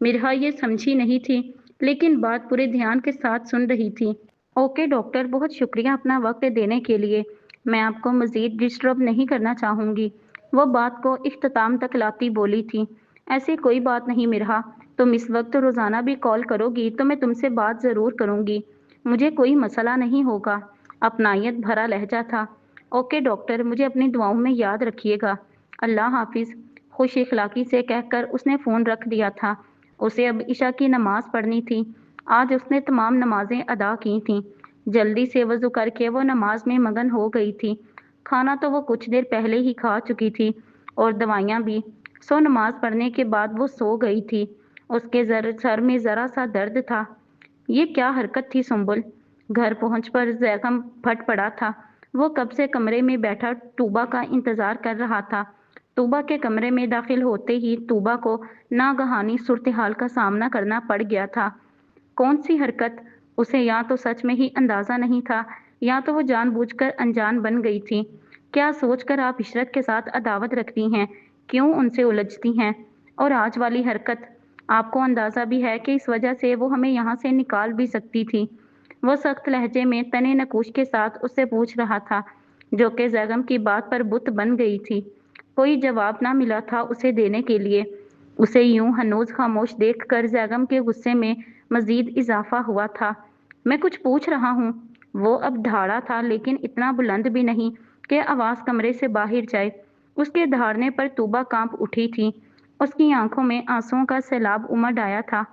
मिरहा ये समझी नहीं थी, लेकिन बात पूरे ध्यान के साथ सुन रही थी। ओके डॉक्टर, बहुत शुक्रिया अपना वक्त देने के लिए। मैं आपको मजीद डिस्टर्ब नहीं करना चाहूँगी। वो बात को इख्तिताम तक लाती बोली थी। ऐसी कोई बात नहीं मिरहा, तुम इस वक्त रोज़ाना भी कॉल करोगी तो मैं तुमसे बात ज़रूर करूँगी। मुझे कोई मसला नहीं होगा। अपनायत भरा लहजा था। ओके डॉक्टर, मुझे अपनी दुआओं में याद रखिएगा। अल्लाह हाफिज। खुश इखलाकी से कहकर उसने फ़ोन रख दिया था। उसे अब इशा की नमाज पढ़नी थी। आज उसने तमाम नमाजें अदा की थीं। जल्दी से वज़ू करके वो नमाज में मगन हो गई थी। खाना तो वो कुछ देर पहले ही खा चुकी थी और दवाइयाँ भी। सो नमाज पढ़ने के बाद वो सो गई थी। उसके सर में ज़रा सा दर्द था। ये क्या हरकत थी सुंबुल? घर पहुंच पर जैगम फट पड़ा था। वो कब से कमरे में बैठा तूबा का इंतजार कर रहा था। तूबा के कमरे में दाखिल होते ही तूबा को नागहानी सूरत-ए-हाल का सामना करना पड़ गया था। कौन सी हरकत? उसे या तो सच में ही अंदाजा नहीं था, या तो वो जानबूझकर अनजान बन गई थी। क्या सोचकर आप इशरत के साथ अदावत रखती हैं? क्यों उनसे उलझती हैं? और आज वाली हरकत, आपको अंदाजा भी है कि इस वजह से वो हमें यहाँ से निकाल भी सकती थी। वो सख्त लहजे में तने नकूश के साथ उससे पूछ रहा था, जो कि जैगम की बात पर बुत बन गई थी। कोई जवाब ना मिला था उसे देने के लिए। उसे यूं हनोज खामोश देखकर जैगम के गुस्से में मजीद इजाफा हुआ था। मैं कुछ पूछ रहा हूँ। वो अब ढाड़ा था, लेकिन इतना बुलंद भी नहीं कि आवाज कमरे से बाहर जाए। उसके दहाड़ने पर तूबा कांप उठी थी। उसकी आंखों में आंसुओं का सैलाब उमड़ आया था।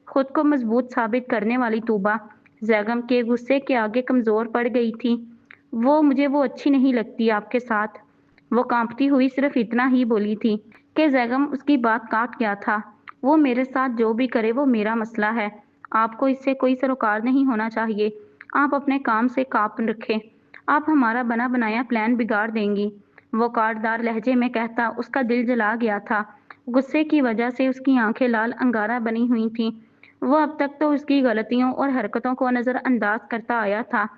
खुद को मजबूत साबित करने वाली तूबा जैगम के गुस्से के आगे कमजोर पड़ गई थी। वो अच्छी नहीं लगती आपके साथ। वो कांपती हुई सिर्फ इतना ही बोली थी कि जैगम उसकी बात काट गया था। वो मेरे साथ जो भी करे वो मेरा मसला है। आपको इससे कोई सरोकार नहीं होना चाहिए। आप अपने काम से काम रखें। आप हमारा बना बनाया प्लान बिगाड़ देंगी। वो काटदार लहजे में कहता उसका दिल जला गया था। गुस्से की वजह से उसकी आंखें लाल अंगारा बनी हुई थीं। वो अब तक तो उसकी गलतियों और हरकतों को नज़रअंदाज करता आया था,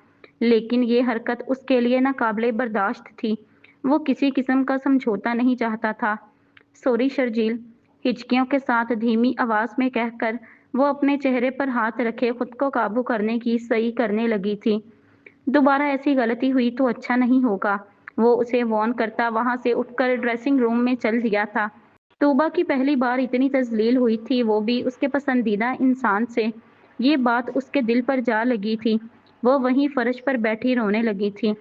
लेकिन ये हरकत उसके लिए नाकाबिले बर्दाश्त थी। वो किसी किस्म का समझौता नहीं चाहता था। सॉरी शर्जील, हिचकियों के साथ धीमी आवाज में कहकर वो अपने चेहरे पर हाथ रखे खुद को काबू करने की सही करने लगी थी। दोबारा ऐसी गलती हुई तो अच्छा नहीं होगा। वो उसे वॉर्न करता वहां से उठकर ड्रेसिंग रूम में चल दिया था। तूबा की पहली बार इतनी तजलील हुई थी, वो भी उसके पसंदीदा इंसान से। ये बात उसके दिल पर जा लगी थी। वो वहीं फर्श पर बैठी रोने लगी थी।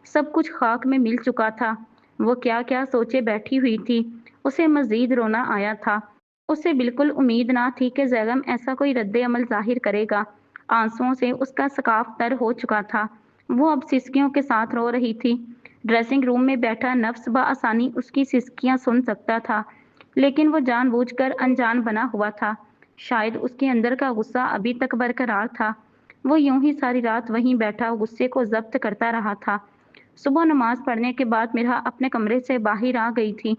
सब कुछ खाक में मिल चुका था। वो क्या क्या सोचे बैठी हुई थी। उसे मजीद रोना आया था। उसे बिल्कुल उम्मीद ना थी कि जैगम ऐसा कोई रद्द अमल जाहिर करेगा। आंसुओं से उसका सकाफ तर हो चुका था। वो अब सिसकियों के साथ रो रही थी। ड्रेसिंग रूम में बैठा नफ्स बआसानी उसकी सिसकियां सुन सकता था, लेकिन वो जानबूझकर अनजान बना हुआ था। शायद उसके अंदर का गुस्सा अभी तक बरकरार था। वो यूं ही सारी रात वहीं बैठा गुस्से को जब्त करता रहा था। सुबह नमाज पढ़ने के बाद मिरहा अपने कमरे से बाहर आ गई थी।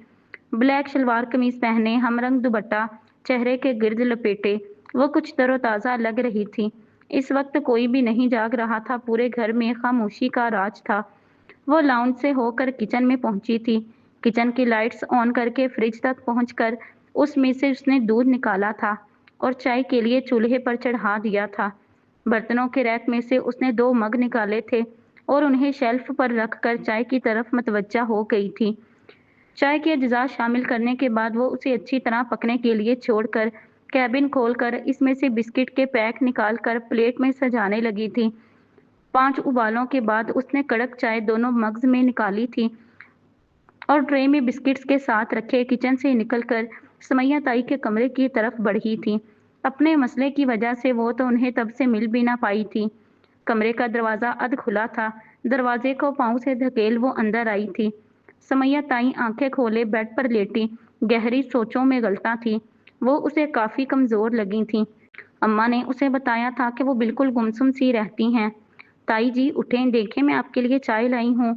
ब्लैक शलवार कमीज पहने, हमरंग दुपट्टा चेहरे के गिर्द लपेटे, वो कुछ तरोताज़ा लग रही थी। इस वक्त कोई भी नहीं जाग रहा था। पूरे घर में खामोशी का राज था। वो लाउंज से होकर किचन में पहुंची थी। किचन की लाइट्स ऑन करके फ्रिज तक पहुंचकर उसमें से उसने दूध निकाला था और चाय के लिए चूल्हे पर चढ़ा दिया था। बर्तनों के रैक में से उसने 2 मग निकाले थे। اور انہیں شیلف پر رکھ کر چائے کی طرف متوجہ ہو گئی تھی۔ چائے کے اجزاء شامل کرنے کے بعد وہ اسے اچھی طرح پکنے کے لیے چھوڑ کر کیبن کھول کر اس میں سے بسکٹ کے پیک نکال کر پلیٹ میں سجانے لگی تھی۔ 5 ابالوں کے بعد اس نے کڑک چائے دونوں مگز میں نکالی تھی اور ٹرے میں بسکٹس کے ساتھ رکھے کچن سے نکل کر سمیہ تائی کے کمرے کی طرف بڑھی تھی۔ اپنے مسئلے کی وجہ سے وہ تو انہیں تب سے مل بھی نہ پائی تھی۔ کمرے کا دروازہ اد کھلا تھا۔ دروازے کو پاؤں سے دھکیل وہ اندر آئی تھی۔ سمیہ تائی آنکھیں کھولے بیڈ پر لیٹی گہری سوچوں میں غلطاں تھی۔ وہ اسے کافی کمزور لگی تھیں۔ اماں نے اسے بتایا تھا کہ وہ بالکل گمسم سی رہتی ہیں۔ تائی جی اٹھیں، دیکھیں میں آپ کے لیے چائے لائی ہوں۔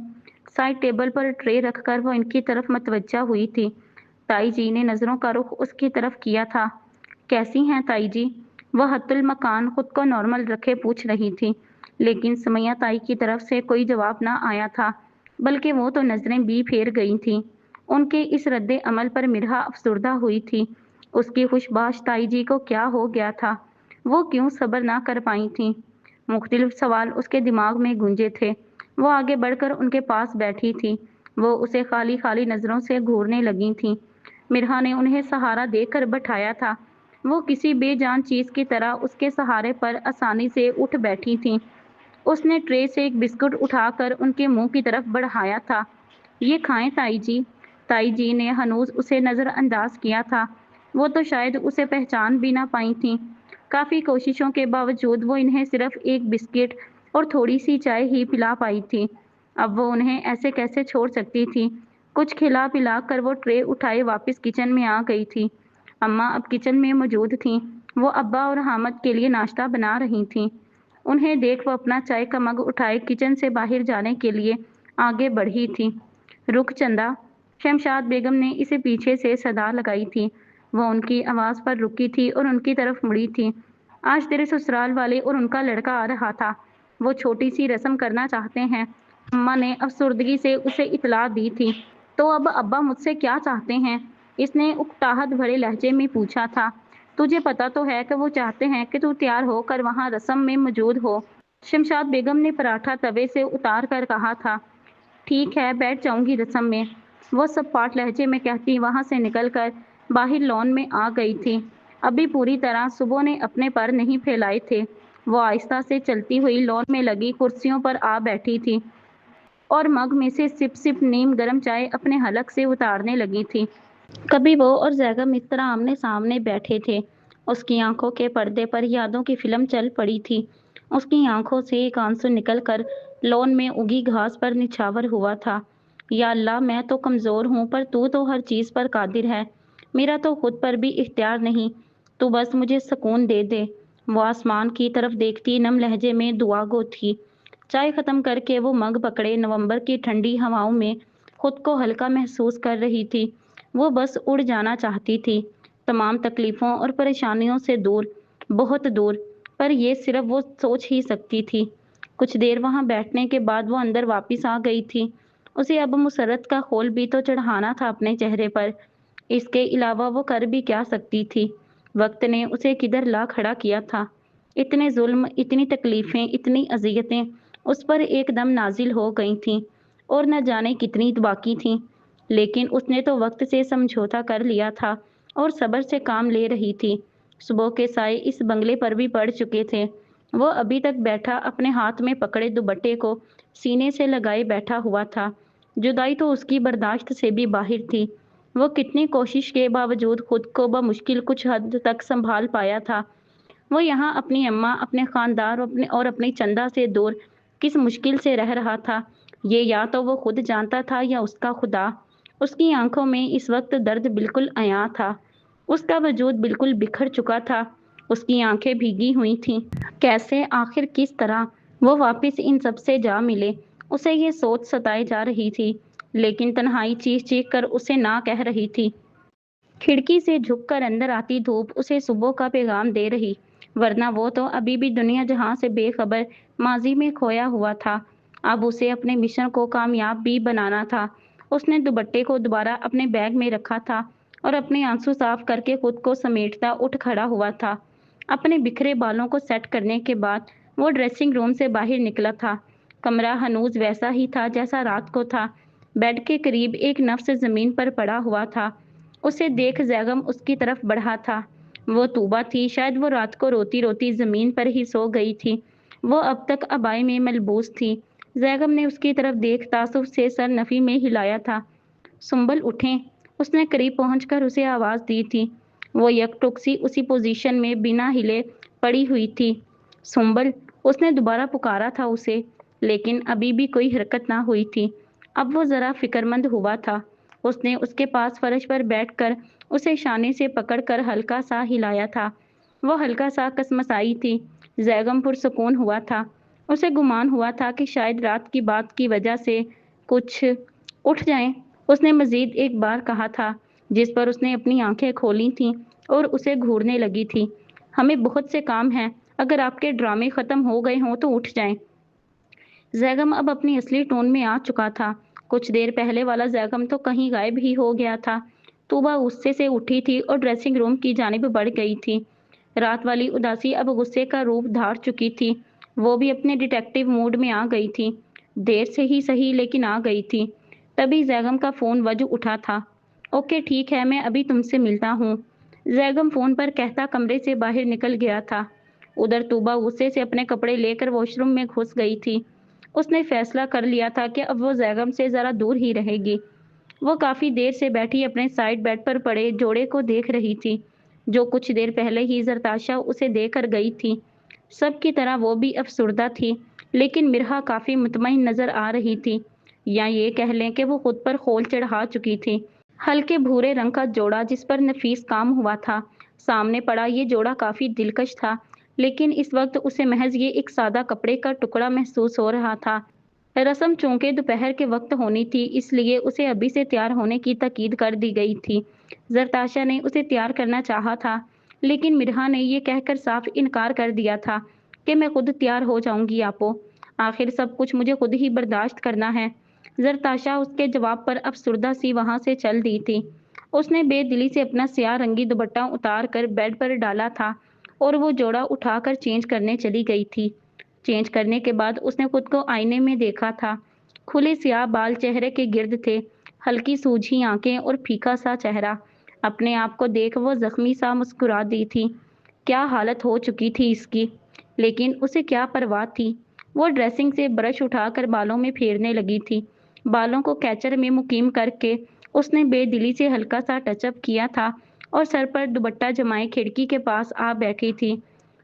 سائڈ ٹیبل پر ٹرے رکھ کر وہ ان کی طرف متوجہ ہوئی تھی۔ تائی جی نے نظروں کا رخ اس کی طرف کیا تھا۔ کیسی ہیں تائی جی؟ وہ حتی المکان خود کو نارمل رکھے پوچھ رہی تھی، لیکن سمیہ تائی کی طرف سے کوئی جواب نہ آیا تھا، بلکہ وہ تو نظریں بھی پھیر گئی تھیں۔ ان کے اس رد عمل پر مرحا افسردہ ہوئی تھی۔ اس کی خوشباش تائی جی کو کیا ہو گیا تھا؟ وہ کیوں صبر نہ کر پائی تھیں؟ مختلف سوال اس کے دماغ میں گونجے تھے۔ وہ آگے بڑھ کر ان کے پاس بیٹھی تھی۔ وہ اسے خالی خالی نظروں سے گھورنے لگی تھیں۔ مرحا نے انہیں سہارا دے کر بٹھایا تھا۔ وہ کسی بے جان چیز کی طرح اس کے سہارے پر آسانی سے اٹھ بیٹھی تھیں۔ اس نے ٹرے سے ایک بسکٹ اٹھا کر ان کے منہ کی طرف بڑھایا تھا۔ یہ کھائیں تائی جی۔ تائی جی نے ہنوز اسے نظر انداز کیا تھا۔ وہ تو شاید اسے پہچان بھی نہ پائی تھیں۔ کافی کوششوں کے باوجود وہ انہیں صرف ایک بسکٹ اور تھوڑی سی چائے ہی پلا پائی تھی۔ اب وہ انہیں ایسے کیسے چھوڑ سکتی تھی؟ کچھ کھلا پلا کر وہ ٹرے اٹھائے واپس کچن میں آ گئی تھی۔ اماں اب کچن میں موجود تھیں۔ وہ ابا اور حامد کے لیے ناشتہ بنا رہی تھیں۔ انہیں دیکھ وہ اپنا چائے کا مگ اٹھائے کچن سے باہر جانے کے لیے آگے بڑھی تھی۔ رک چندا، شمشاد بیگم نے اسے پیچھے سے صدا لگائی تھی۔ وہ ان کی آواز پر رکی تھی اور ان کی طرف مڑی تھی۔ آج تیرے سسرال والے اور ان کا لڑکا آ رہا تھا۔ وہ چھوٹی سی رسم کرنا چاہتے ہیں۔ اماں نے افسردگی سے اسے اطلاع دی تھی۔ تو اب ابا مجھ سے کیا چاہتے ہیں؟ اس نے اکتاہٹ بھرے لہجے میں پوچھا تھا۔ تجھے پتا تو ہے کہ وہ چاہتے ہیں کہ تو تیار ہو کر وہاں رسم میں موجود ہو۔ شمشاد بیگم نے پراٹھا توے سے اتار کر کہا تھا۔ ٹھیک ہے، بیٹھ جاؤں گی رسم میں، وہ سب پاٹ لہجے میں کہتی وہاں سے نکل کر باہر لان میں آ گئی تھی۔ ابھی پوری طرح صبح نے اپنے پر نہیں پھیلائے تھے۔ وہ آہستہ سے چلتی ہوئی لان میں لگی کرسیوں پر آ بیٹھی تھی اور مگ میں سے سپ سپ نیم گرم چائے اپنے حلق سے اتارنے لگی تھی۔ کبھی وہ اور بیگم اس طرح آمنے سامنے بیٹھے تھے۔ اس کی آنکھوں کے پردے پر یادوں کی فلم چل پڑی تھی۔ اس کی آنکھوں سے ایک آنسو نکل کر لان میں اگی گھاس پر نچھاور ہوا تھا۔ یا اللہ، میں تو کمزور ہوں پر تو ہر چیز پر قادر ہے۔ میرا تو خود پر بھی اختیار نہیں، تو بس مجھے سکون دے دے۔ وہ آسمان کی طرف دیکھتی نم لہجے میں دعا گو تھی۔ چائے ختم کر کے وہ مگ پکڑے نومبر کی ٹھنڈی ہواؤں میں خود کو ہلکا محسوس کر رہی تھی۔ وہ بس اڑ جانا چاہتی تھی، تمام تکلیفوں اور پریشانیوں سے دور، بہت دور، پر یہ صرف وہ سوچ ہی سکتی تھی۔ کچھ دیر وہاں بیٹھنے کے بعد وہ اندر واپس آ گئی تھی۔ اسے اب مسرت کا خول بھی تو چڑھانا تھا اپنے چہرے پر۔ اس کے علاوہ وہ کر بھی کیا سکتی تھی؟ وقت نے اسے کدھر لا کھڑا کیا تھا؟ اتنے ظلم، اتنی تکلیفیں، اتنی اذیتیں اس پر ایک دم نازل ہو گئی تھیں اور نہ جانے کتنی باقی تھیں، لیکن اس نے تو وقت سے سمجھوتا کر لیا تھا اور صبر سے کام لے رہی تھی۔ صبح کے سائے اس بنگلے پر بھی پڑ چکے تھے۔ وہ ابھی تک بیٹھا اپنے ہاتھ میں پکڑے دوپٹے کو سینے سے لگائے بیٹھا ہوا تھا۔ جدائی تو اس کی برداشت سے بھی باہر تھی۔ وہ کتنی کوشش کے باوجود خود کو بمشکل کچھ حد تک سنبھال پایا تھا۔ وہ یہاں اپنی اماں، اپنے خاندان اور اپنی چندا سے دور کس مشکل سے رہ رہا تھا، یہ یا تو وہ خود جانتا تھا یا اس کا خدا۔ اس کی آنکھوں میں اس وقت درد بالکل عیاں تھا۔ اس کا وجود بالکل بکھر چکا تھا۔ اس کی آنکھیں بھیگی ہوئی تھیں۔ کیسے، آخر کس طرح وہ واپس ان سب سے جا ملے؟ اسے یہ سوچ ستائے جا رہی تھی، لیکن تنہائی چیخ چیخ کر اسے نہ کہہ رہی تھی۔ کھڑکی سے جھک کر اندر آتی دھوپ اسے صبح کا پیغام دے رہی، ورنہ وہ تو ابھی بھی دنیا جہاں سے بے خبر ماضی میں کھویا ہوا تھا۔ اب اسے اپنے مشن کو کامیاب بھی بنانا تھا۔ اس نے دوپٹے کو دوبارہ اپنے بیگ میں رکھا تھا اور اپنے آنسو صاف کر کے خود کو سمیٹتا اٹھ کھڑا ہوا تھا۔ اپنے بکھرے بالوں کو سیٹ کرنے کے بعد وہ ڈریسنگ روم سے باہر نکلا تھا۔ کمرہ ہنوز ویسا ہی تھا جیسا رات کو تھا۔ بیڈ کے قریب ایک نفس زمین پر پڑا ہوا تھا۔ اسے دیکھ زیغم اس کی طرف بڑھا تھا۔ وہ طوبہ تھی، شاید وہ رات کو روتی روتی زمین پر ہی سو گئی تھی۔ وہ اب تک عبائی میں ملبوس تھی۔ زیغم نے اس کی طرف دیکھ تعصب سے سر نفی میں ہلایا تھا۔ سنبل اٹھیں، اس نے قریب پہنچ کر اسے آواز دی تھی۔ وہ یک ٹک سی اسی پوزیشن میں بنا ہلے پڑی ہوئی تھی۔ سنبل، اس نے دوبارہ پکارا تھا اسے، لیکن ابھی بھی کوئی حرکت نہ ہوئی تھی۔ اب وہ ذرا فکرمند ہوا تھا۔ اس نے اس کے پاس فرش پر بیٹھ کر اسے شانے سے پکڑ کر ہلکا سا ہلایا تھا۔ وہ ہلکا سا کسمسائی تھی۔ زیغم پرسکون ہوا تھا۔ اسے گمان ہوا تھا کہ شاید رات کی بات کی وجہ سے کچھ اٹھ جائیں۔ اس نے مزید ایک بار کہا تھا، جس پر اس نے اپنی آنکھیں کھولی تھیں اور اسے گھورنے لگی تھی، ہمیں بہت سے کام ہیں، اگر آپ کے ڈرامے ختم ہو گئے ہوں تو اٹھ جائیں۔ زیغم اب اپنی اصلی ٹون میں آ چکا تھا۔ کچھ دیر پہلے والا زیغم تو کہیں غائب ہی ہو گیا تھا۔ طوبہ غصے سے اٹھی تھی اور ڈریسنگ روم کی جانب بڑھ گئی تھی۔ رات والی اداسی اب غصے کا روپ دھار چکی تھی۔ وہ بھی اپنے ڈیٹیکٹیو موڈ میں آ گئی تھی۔ دیر سے ہی صحیح لیکن آ گئی تھی۔ تبھی زیغم کا فون وج اٹھا تھا۔ اوکے ٹھیک ہے، میں ابھی تم سے ملتا ہوں، زیغم فون پر کہتا کمرے سے باہر نکل گیا تھا۔ ادھر طوبہ غصے سے اپنے کپڑے لے کر واش روم میں گھس گئی تھی۔ اس نے فیصلہ کر لیا تھا کہ اب وہ زیغم سے ذرا دور ہی رہے گی۔ وہ کافی دیر سے بیٹھی اپنے سائڈ بیڈ پر پڑے جوڑے کو دیکھ رہی تھی، جو کچھ دیر پہلے ہی زرتاشا اسے دے کر گئی تھی۔ سب کی طرح وہ بھی افسردہ تھی، لیکن مرہا کافی مطمئن نظر آ رہی تھی، یا یہ کہہ لیں کہ وہ خود پر خول چڑھا چکی تھی۔ ہلکے بھورے رنگ کا جوڑا جس پر نفیس کام ہوا تھا، سامنے پڑا یہ جوڑا کافی دلکش تھا، لیکن اس وقت اسے محض یہ ایک سادہ کپڑے کا ٹکڑا محسوس ہو رہا تھا۔ رسم چونکہ دوپہر کے وقت ہونی تھی، اس لیے اسے ابھی سے تیار ہونے کی تاکید کر دی گئی تھی۔ زرتاشا نے اسے تیار کرنا چاہا تھا، لیکن مرہا نے یہ کہہ کر صاف انکار کر دیا تھا کہ میں خود تیار ہو جاؤں گی آپو، آخر سب کچھ مجھے خود ہی برداشت کرنا ہے۔ زرتاشا اس کے جواب پر افسردہ سی وہاں سے چل دی تھی۔ اس نے بے دلی سے اپنا سیاہ رنگی دوپٹہ اتار کر بیڈ پر ڈالا تھا اور وہ جوڑا اٹھا کر چینج کرنے چلی گئی تھی۔ چینج کرنے کے بعد اس نے خود کو آئینے میں دیکھا تھا۔ کھلے سیاہ بال چہرے کے گرد تھے، ہلکی سوجھی آنکھیں اور پھیکا سا چہرہ۔ اپنے آپ کو دیکھ وہ زخمی سا مسکرا دی تھی۔ کیا حالت ہو چکی تھی اس کی، لیکن اسے کیا پرواہ تھی۔ وہ ڈریسنگ سے برش اٹھا کر بالوں میں پھیرنے لگی تھی۔ بالوں کو کیچر میں مقیم کر کے اس نے بے دلی سے ہلکا سا ٹچ اپ کیا تھا اور سر پر دوپٹہ جمائے کھڑکی کے پاس آ بیٹھی تھی۔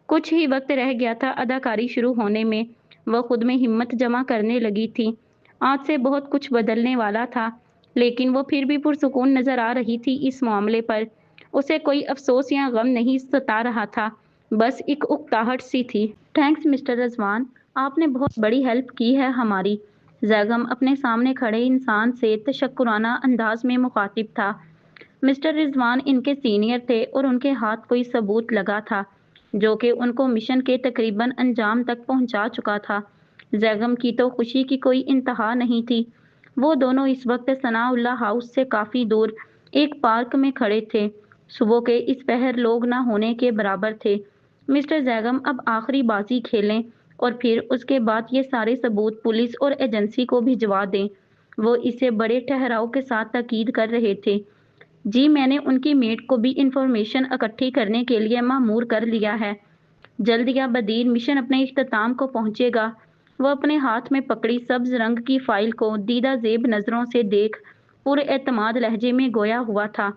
کچھ ہی وقت رہ گیا تھا اداکاری شروع ہونے میں۔ وہ خود میں ہمت جمع کرنے لگی تھی۔ آج سے بہت کچھ بدلنے والا تھا، لیکن وہ پھر بھی پرسکون نظر آ رہی تھی اس معاملے پر۔ اسے کوئی افسوس یا غم نہیں ستا رہا تھا، بس ایک اکتاہٹ سی تھی۔ تھینکس مسٹر رضوان، آپ نے بہت بڑی ہیلپ کی ہے ہماری۔ زیغم اپنے سامنے کھڑے انسان سے تشکرانہ انداز میں مخاطب تھا۔ مسٹر رضوان ان کے سینئر تھے اور ان کے ہاتھ کوئی ثبوت لگا تھا، جو کہ ان کو مشن کے تقریباً انجام تک پہنچا چکا تھا۔ زیغم کی تو خوشی کی کوئی انتہا نہیں تھی۔ وہ دونوں اس وقت ثناء اللہ ہاؤس سے کافی دور ایک پارک میں کھڑے تھے۔ صبح کے اس پہر لوگ نہ ہونے کے برابر تھے۔ مسٹر زیغم اب آخری بازی کھیلیں اور پھر اس کے بعد یہ سارے ثبوت پولیس اور ایجنسی کو بھجوا دیں۔ وہ اسے بڑے ٹھہراؤ کے ساتھ تاکید کر رہے تھے۔ جی میں نے ان کی میٹ کو بھی انفارمیشن اکٹھی کرنے کے لیے مامور کر لیا ہے۔ جلد یا بدیر مشن اپنے اختتام کو پہنچے گا۔ وہ اپنے ہاتھ میں پکڑی سبز رنگ کی فائل کو دیدہ زیب نظروں سے دیکھ پر اعتماد لہجے میں گویا ہوا تھا۔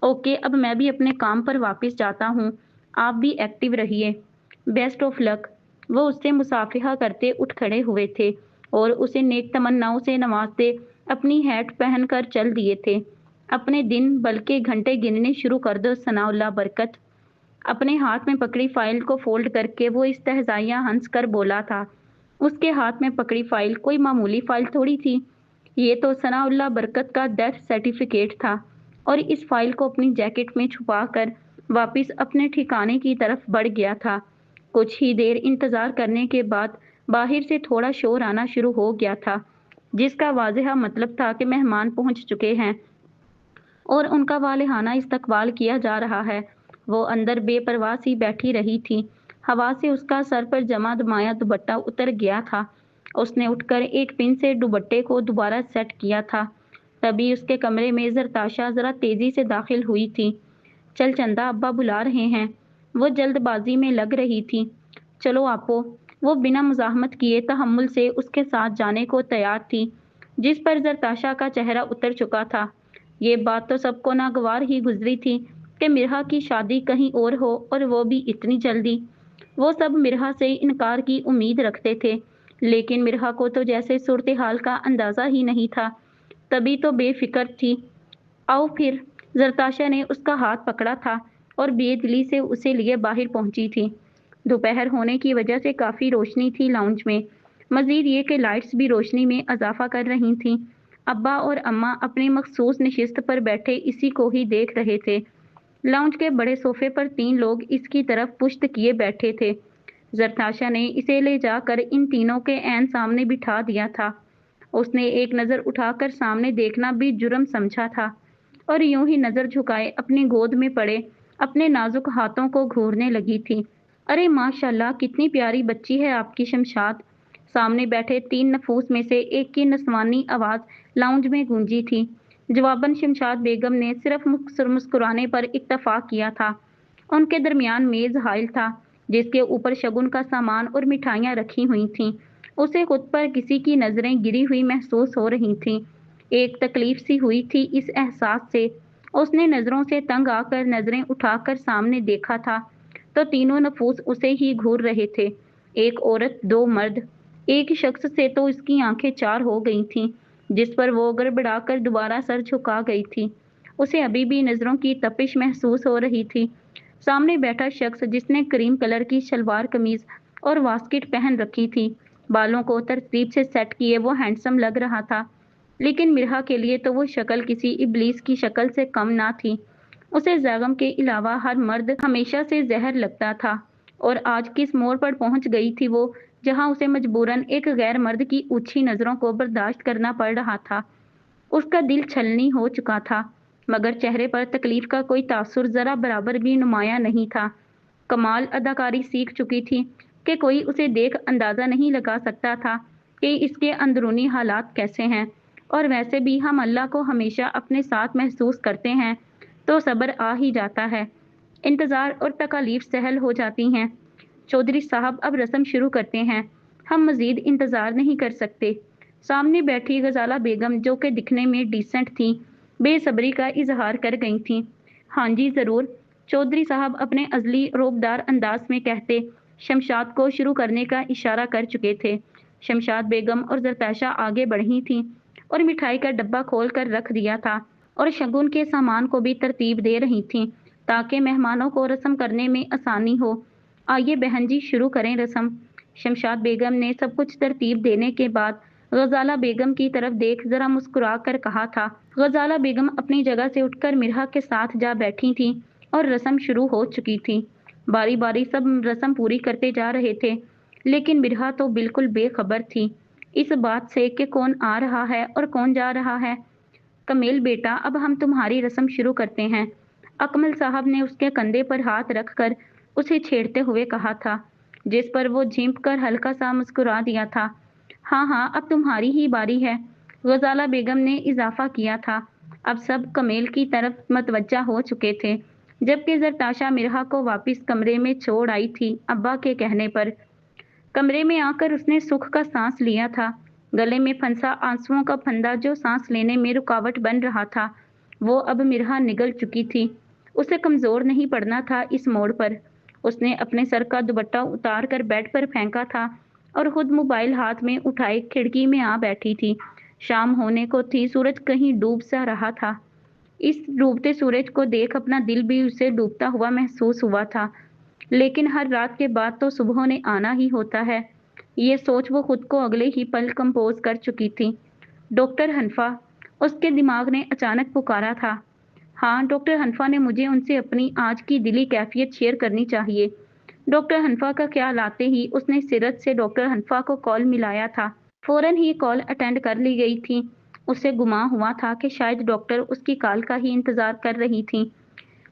اوکے اب میں بھی اپنے کام پر واپس جاتا ہوں، آپ بھی ایکٹیو رہیے، بیسٹ آف لک۔ وہ اس سے مصافحہ کرتے اٹھ کھڑے ہوئے تھے اور اسے نیک تمناؤں سے نوازتے اپنی ہیٹ پہن کر چل دیے تھے۔ اپنے دن بلکہ گھنٹے گننے شروع کر دو ثناء اللہ برکت۔ اپنے ہاتھ میں پکڑی فائل کو فولڈ کر کے وہ استہزائیہ ہنس کر بولا تھا۔ اس کے ہاتھ میں پکڑی فائل کوئی معمولی فائل تھوڑی تھی، یہ تو ثناء اللہ برکت کا ڈیتھ سرٹیفکیٹ تھا، اور اس فائل کو اپنی جیکٹ میں چھپا کر واپس اپنے ٹھکانے کی طرف بڑھ گیا تھا۔ کچھ ہی دیر انتظار کرنے کے بعد باہر سے تھوڑا شور آنا شروع ہو گیا تھا، جس کا واضح مطلب تھا کہ مہمان پہنچ چکے ہیں اور ان کا والہانہ استقبال کیا جا رہا ہے۔ وہ اندر بے پرواہ سی بیٹھی رہی تھی۔ ہوا سے اس کا سر پر جمع دمایا دوپٹہ اتر گیا تھا۔ उसने उठकर एक पिन से दुपट्टे को दोबारा सेट किया था। तभी उसके कमरे में ज़रताशा ज़रा तेज़ी से दाखिल हुई थी। चल चंदा, अब्बा बुला रहे हैं। वो जल्दबाजी में लग रही थी। चलो आपो। वो बिना मुज़ाहमत किए तहम्मुल से उसके साथ जाने को तैयार थी, जिस पर ज़रताशा का चेहरा उतर चुका था। ये बात तो सबको नागवार ही गुजरी थी कि मिर्हा की शादी कहीं और हो, और वो भी इतनी जल्दी। वो सब मिर्हा से इनकार की उम्मीद रखते थे, लेकिन मिर्हा को तो जैसे सूरत हाल का अंदाज़ा ही नहीं था। तभी तो बेफिक्र थी। आओ फिर। ज़रताशा ने उसका हाथ पकड़ा था और बेदिली से उसे लिए बाहर पहुंची थी। दोपहर होने की वजह से काफ़ी रोशनी थी लाउंज में। मज़ीद ये कि लाइट्स भी रोशनी में इजाफा कर रही थीं। अब्बा और अम्मा अपनी मखसूस नशिस्त पर बैठे इसी को ही देख रहे थे। लाउंज के बड़े सोफे पर 3 लोग इसकी तरफ पुश्त किए बैठे थे। ज़रताशा ने इसे ले जाकर इन तीनों के ऐन सामने बिठा दिया था। उसने एक नज़र उठाकर सामने देखना भी जुर्म समझा था, और यूं ही नज़र झुकाए अपनी गोद में पड़े अपने नाजुक हाथों को घूरने लगी थी। अरे माशाल्लाह, कितनी प्यारी बच्ची है आपकी शमशाद। सामने बैठे 3 नफूस में से एक की नस्वानी आवाज़ लाउंज में गूंजी थी। जवाबन शमशाद बेगम ने सिर्फ मुस्कुराने पर इत्तफा किया था। उनके दरमियान मेज़ हाइल था, जिसके ऊपर शगुन का सामान और मिठाइयाँ रखी हुई थीं। उसे खुद पर किसी की नज़रें गिरी हुई महसूस हो रही थीं। एक तकलीफ सी हुई थी इस एहसास से। उसने नज़रों से तंग आकर नज़रें उठाकर सामने देखा था, तो तीनों नफूस उसे ही घूर रहे थे। एक औरत, 2 मर्द। एक शख्स से तो इसकी आंखें 4 हो गई थीं, जिस पर वो गड़बड़ाकर दोबारा सर झुका गई थी। उसे अभी भी नज़रों की तपिश महसूस हो रही थी। सामने बैठा शख्स, जिसने क्रीम कलर की शलवार कमीज और वास्किट पहन रखी थी, बालों को तरतीब से सेट किए वो हैंडसम लग रहा था, लेकिन मिर्हा के लिए तो वो शक्ल किसी इब्लीस की शक्ल से कम ना थी। उसे जैगम के अलावा हर मर्द हमेशा से जहर लगता था, और आज किस मोड़ पर पहुंच गई थी वो, जहां उसे मजबूरन एक गैर मर्द की ऊंची नजरों को बर्दाश्त करना पड़ रहा था। उसका दिल छलनी हो चुका था, मगर चेहरे पर तकलीफ का कोई तासुर जरा बराबर भी नुमाया नहीं था। कमाल अदाकारी सीख चुकी थी कि कोई उसे देख अंदाजा नहीं लगा सकता था कि इसके अंदरूनी हालात कैसे हैं। और वैसे भी हम अल्लाह को हमेशा अपने साथ महसूस करते हैं, तो सब्र आ ही जाता है। इंतज़ार और तकालीफ सहल हो जाती हैं। चौधरी साहब, अब रस्म शुरू करते हैं। हम मज़ीद इंतज़ार नहीं कर सकते। सामने बैठी गजाला बेगम, जो कि दिखने में डिसेंट थी, बेसब्री का इजहार कर गई थीं। हाँ जी, ज़रूर। चौधरी साहब अपने अज़ली रोबदार अंदाज में कहते शमशाद को शुरू करने का इशारा कर चुके थे। शमशाद बेगम और ज़रताशा आगे बढ़ी थीं और मिठाई का डब्बा खोल कर रख दिया था, और शगुन के सामान को भी तरतीब दे रही थीं, ताकि मेहमानों को रस्म करने में आसानी हो। आइए बहन जी, शुरू करें रस्म। शमशाद बेगम ने सब कुछ तरतीब देने के बाद गजाला बेगम की तरफ देख जरा मुस्कुरा कर कहा था। गजाला बेगम अपनी जगह से उठकर मिर्हा के साथ जा बैठी थी, और रस्म शुरू हो चुकी थी। बारी बारी सब रस्म पूरी करते जा रहे थे, लेकिन मिर्हा तो बिल्कुल बेखबर थी इस बात से कि कौन आ रहा है और कौन जा रहा है। कमेल बेटा, अब हम तुम्हारी रस्म शुरू करते हैं। अकमल साहब ने उसके कंधे पर हाथ रखकर उसे छेड़ते हुए कहा था, जिस पर वो झिंप कर हल्का सा मुस्कुरा दिया था। हाँ हाँ, अब तुम्हारी ही बारी है, गजाला बेगम ने इजाफा किया था। अब सब कमेल की तरफ मतवज्जा हो चुके थे, जबकि ज़रताशा मिर्हा को वापस कमरे में छोड़ आई थी अब्बा के कहने पर। कमरे में आकर उसने सुख का सांस लिया था। गले में फंसा आंसुओं का फंदा, जो सांस लेने में रुकावट बन रहा था, वो अब मिर्हा निगल चुकी थी। उसे कमजोर नहीं पड़ना था इस मोड़ पर। उसने अपने सर का दुपट्टा उतार कर बेड पर फेंका था, और खुद मोबाइल हाथ में उठाए खिड़की में आ बैठी थी। शाम होने को थी, सूरज कहीं डूब सा रहा था। इस डूबते सूरज को देख अपना दिल भी उसे डूबता हुआ महसूस हुआ था। लेकिन हर रात के बाद तो सुबह ने आना ही होता है। ये सोच वो खुद को अगले ही पल कंपोज कर चुकी थी। डॉक्टर हनफा, उसके दिमाग ने अचानक पुकारा था। हाँ, डॉक्टर हनफा ने मुझे उनसे अपनी आज की दिली कैफियत शेयर करनी चाहिए। डॉक्टर हनफा का ख्याल आते ही उसने सीरत से डॉक्टर हनफा को कॉल मिलाया था। फौरन ही कॉल अटेंड कर ली गई थी। उसे गुमान हुआ था कि शायद डॉक्टर उसकी कॉल का ही इंतजार कर रही थी।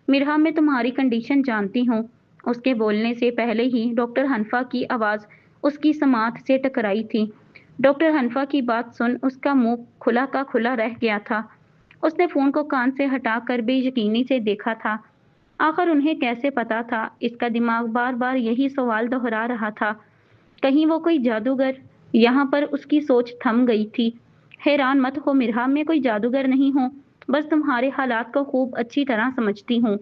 मिर्हा, मैं तुम्हारी कंडीशन जानती हूँ। उसके बोलने से पहले ही डॉक्टर हनफा की आवाज़ उसकी समात से टकराई थी। ڈاکٹر حنفا کی بات سن اس کا منہ کھلا کا کھلا رہ گیا تھا۔ اس نے فون کو کان سے ہٹا کر بے یقینی سے دیکھا تھا۔ آخر انہیں کیسے پتا تھا؟ اس کا دماغ بار بار یہی سوال دہرا رہا تھا۔ کہیں وہ کوئی جادوگر؟ یہاں پر اس کی سوچ تھم گئی تھی۔ حیران مت ہو مرہا، میں کوئی جادوگر نہیں ہوں، بس تمہارے حالات کو خوب اچھی طرح سمجھتی ہوں،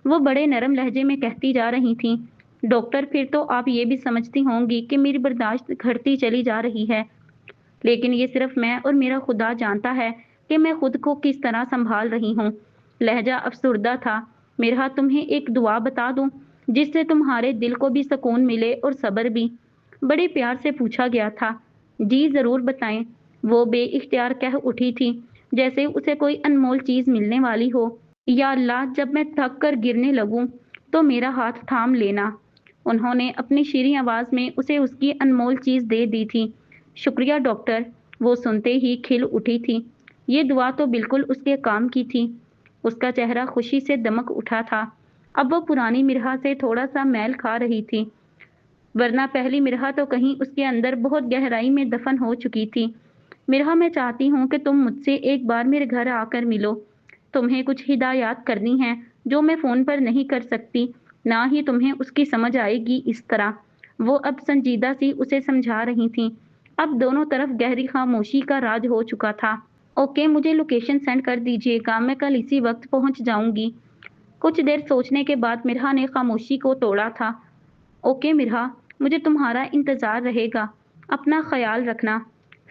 وہ بڑے نرم لہجے میں کہتی جا رہی تھیں۔ ڈاکٹر پھر تو آپ یہ بھی سمجھتی ہوں گی کہ میری برداشت گھٹتی چلی جا رہی ہے، لیکن یہ صرف میں اور میرا خدا جانتا ہے کہ میں خود کو کس طرح سنبھال رہی ہوں۔ لہجہ افسردہ تھا۔ مرہا، تمہیں ایک دعا بتا دوں جس سے تمہارے دل کو بھی سکون ملے اور صبر بھی؟ بڑے پیار سے پوچھا گیا تھا۔ جی ضرور بتائیں، وہ بے اختیار کہہ اٹھی تھی، جیسے اسے کوئی انمول چیز ملنے والی ہو۔ یا اللہ، جب میں تھک کر گرنے لگوں تو میرا ہاتھ تھام لینا۔ انہوں نے اپنی شیریں آواز میں اسے اس کی انمول چیز دے دی تھی۔ شکریہ ڈاکٹر، وہ سنتے ہی کھل اٹھی تھی۔ یہ دعا تو بالکل اس کے کام کی تھی۔ اس کا چہرہ خوشی سے دمک اٹھا تھا۔ اب وہ پرانی مرہا سے تھوڑا سا میل کھا رہی تھی، ورنہ پہلی مرہا تو کہیں اس کے اندر بہت گہرائی میں دفن ہو چکی تھی۔ مرہا، میں چاہتی ہوں کہ تم مجھ سے ایک بار میرے گھر آ کر ملو۔ تمہیں کچھ ہدایات کرنی ہیں جو میں فون پر نہیں کر سکتی، نہ ہی تمہیں اس کی سمجھ آئے گی اس طرح۔ وہ اب سنجیدہ سی اسے سمجھا رہی تھیں۔ اب دونوں طرف گہری خاموشی کا راج ہو چکا تھا۔ اوکے، مجھے لوکیشن سینڈ کر دیجیے گا، میں کل اسی وقت پہنچ جاؤں گی۔ کچھ دیر سوچنے کے بعد مرہا نے خاموشی کو توڑا تھا۔ اوکے مرہا، مجھے تمہارا انتظار رہے گا، اپنا خیال رکھنا،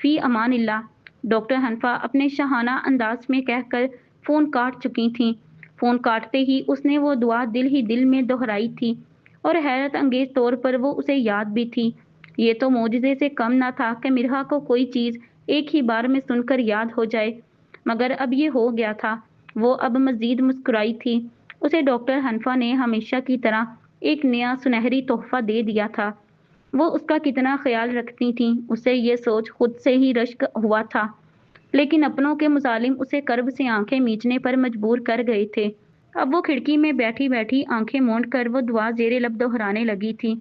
فی امان اللہ۔ ڈاکٹر حنفا اپنے شاہانہ انداز میں کہہ کر فون کاٹ چکی تھیں۔ فون کاٹتے ہی اس نے وہ دعا دل ہی دل میں دہرائی تھی، اور حیرت انگیز طور پر وہ اسے یاد بھی تھی۔ یہ تو معجزے سے کم نہ تھا کہ مرہا کو کوئی چیز ایک ہی بار میں سن کر یاد ہو جائے، مگر اب یہ ہو گیا تھا۔ وہ اب مزید مسکرائی تھی۔ اسے ڈاکٹر حنفا نے ہمیشہ کی طرح ایک نیا سنہری تحفہ دے دیا تھا۔ وہ اس کا کتنا خیال رکھتی تھیں، اسے یہ سوچ خود سے ہی رشک ہوا تھا، لیکن اپنوں کے مظالم اسے کرب سے آنکھیں میچنے پر مجبور کر گئے تھے۔ اب وہ کھڑکی میں بیٹھی بیٹھی آنکھیں مونڈ کر وہ دعا زیر لب دہرانے لگی تھی۔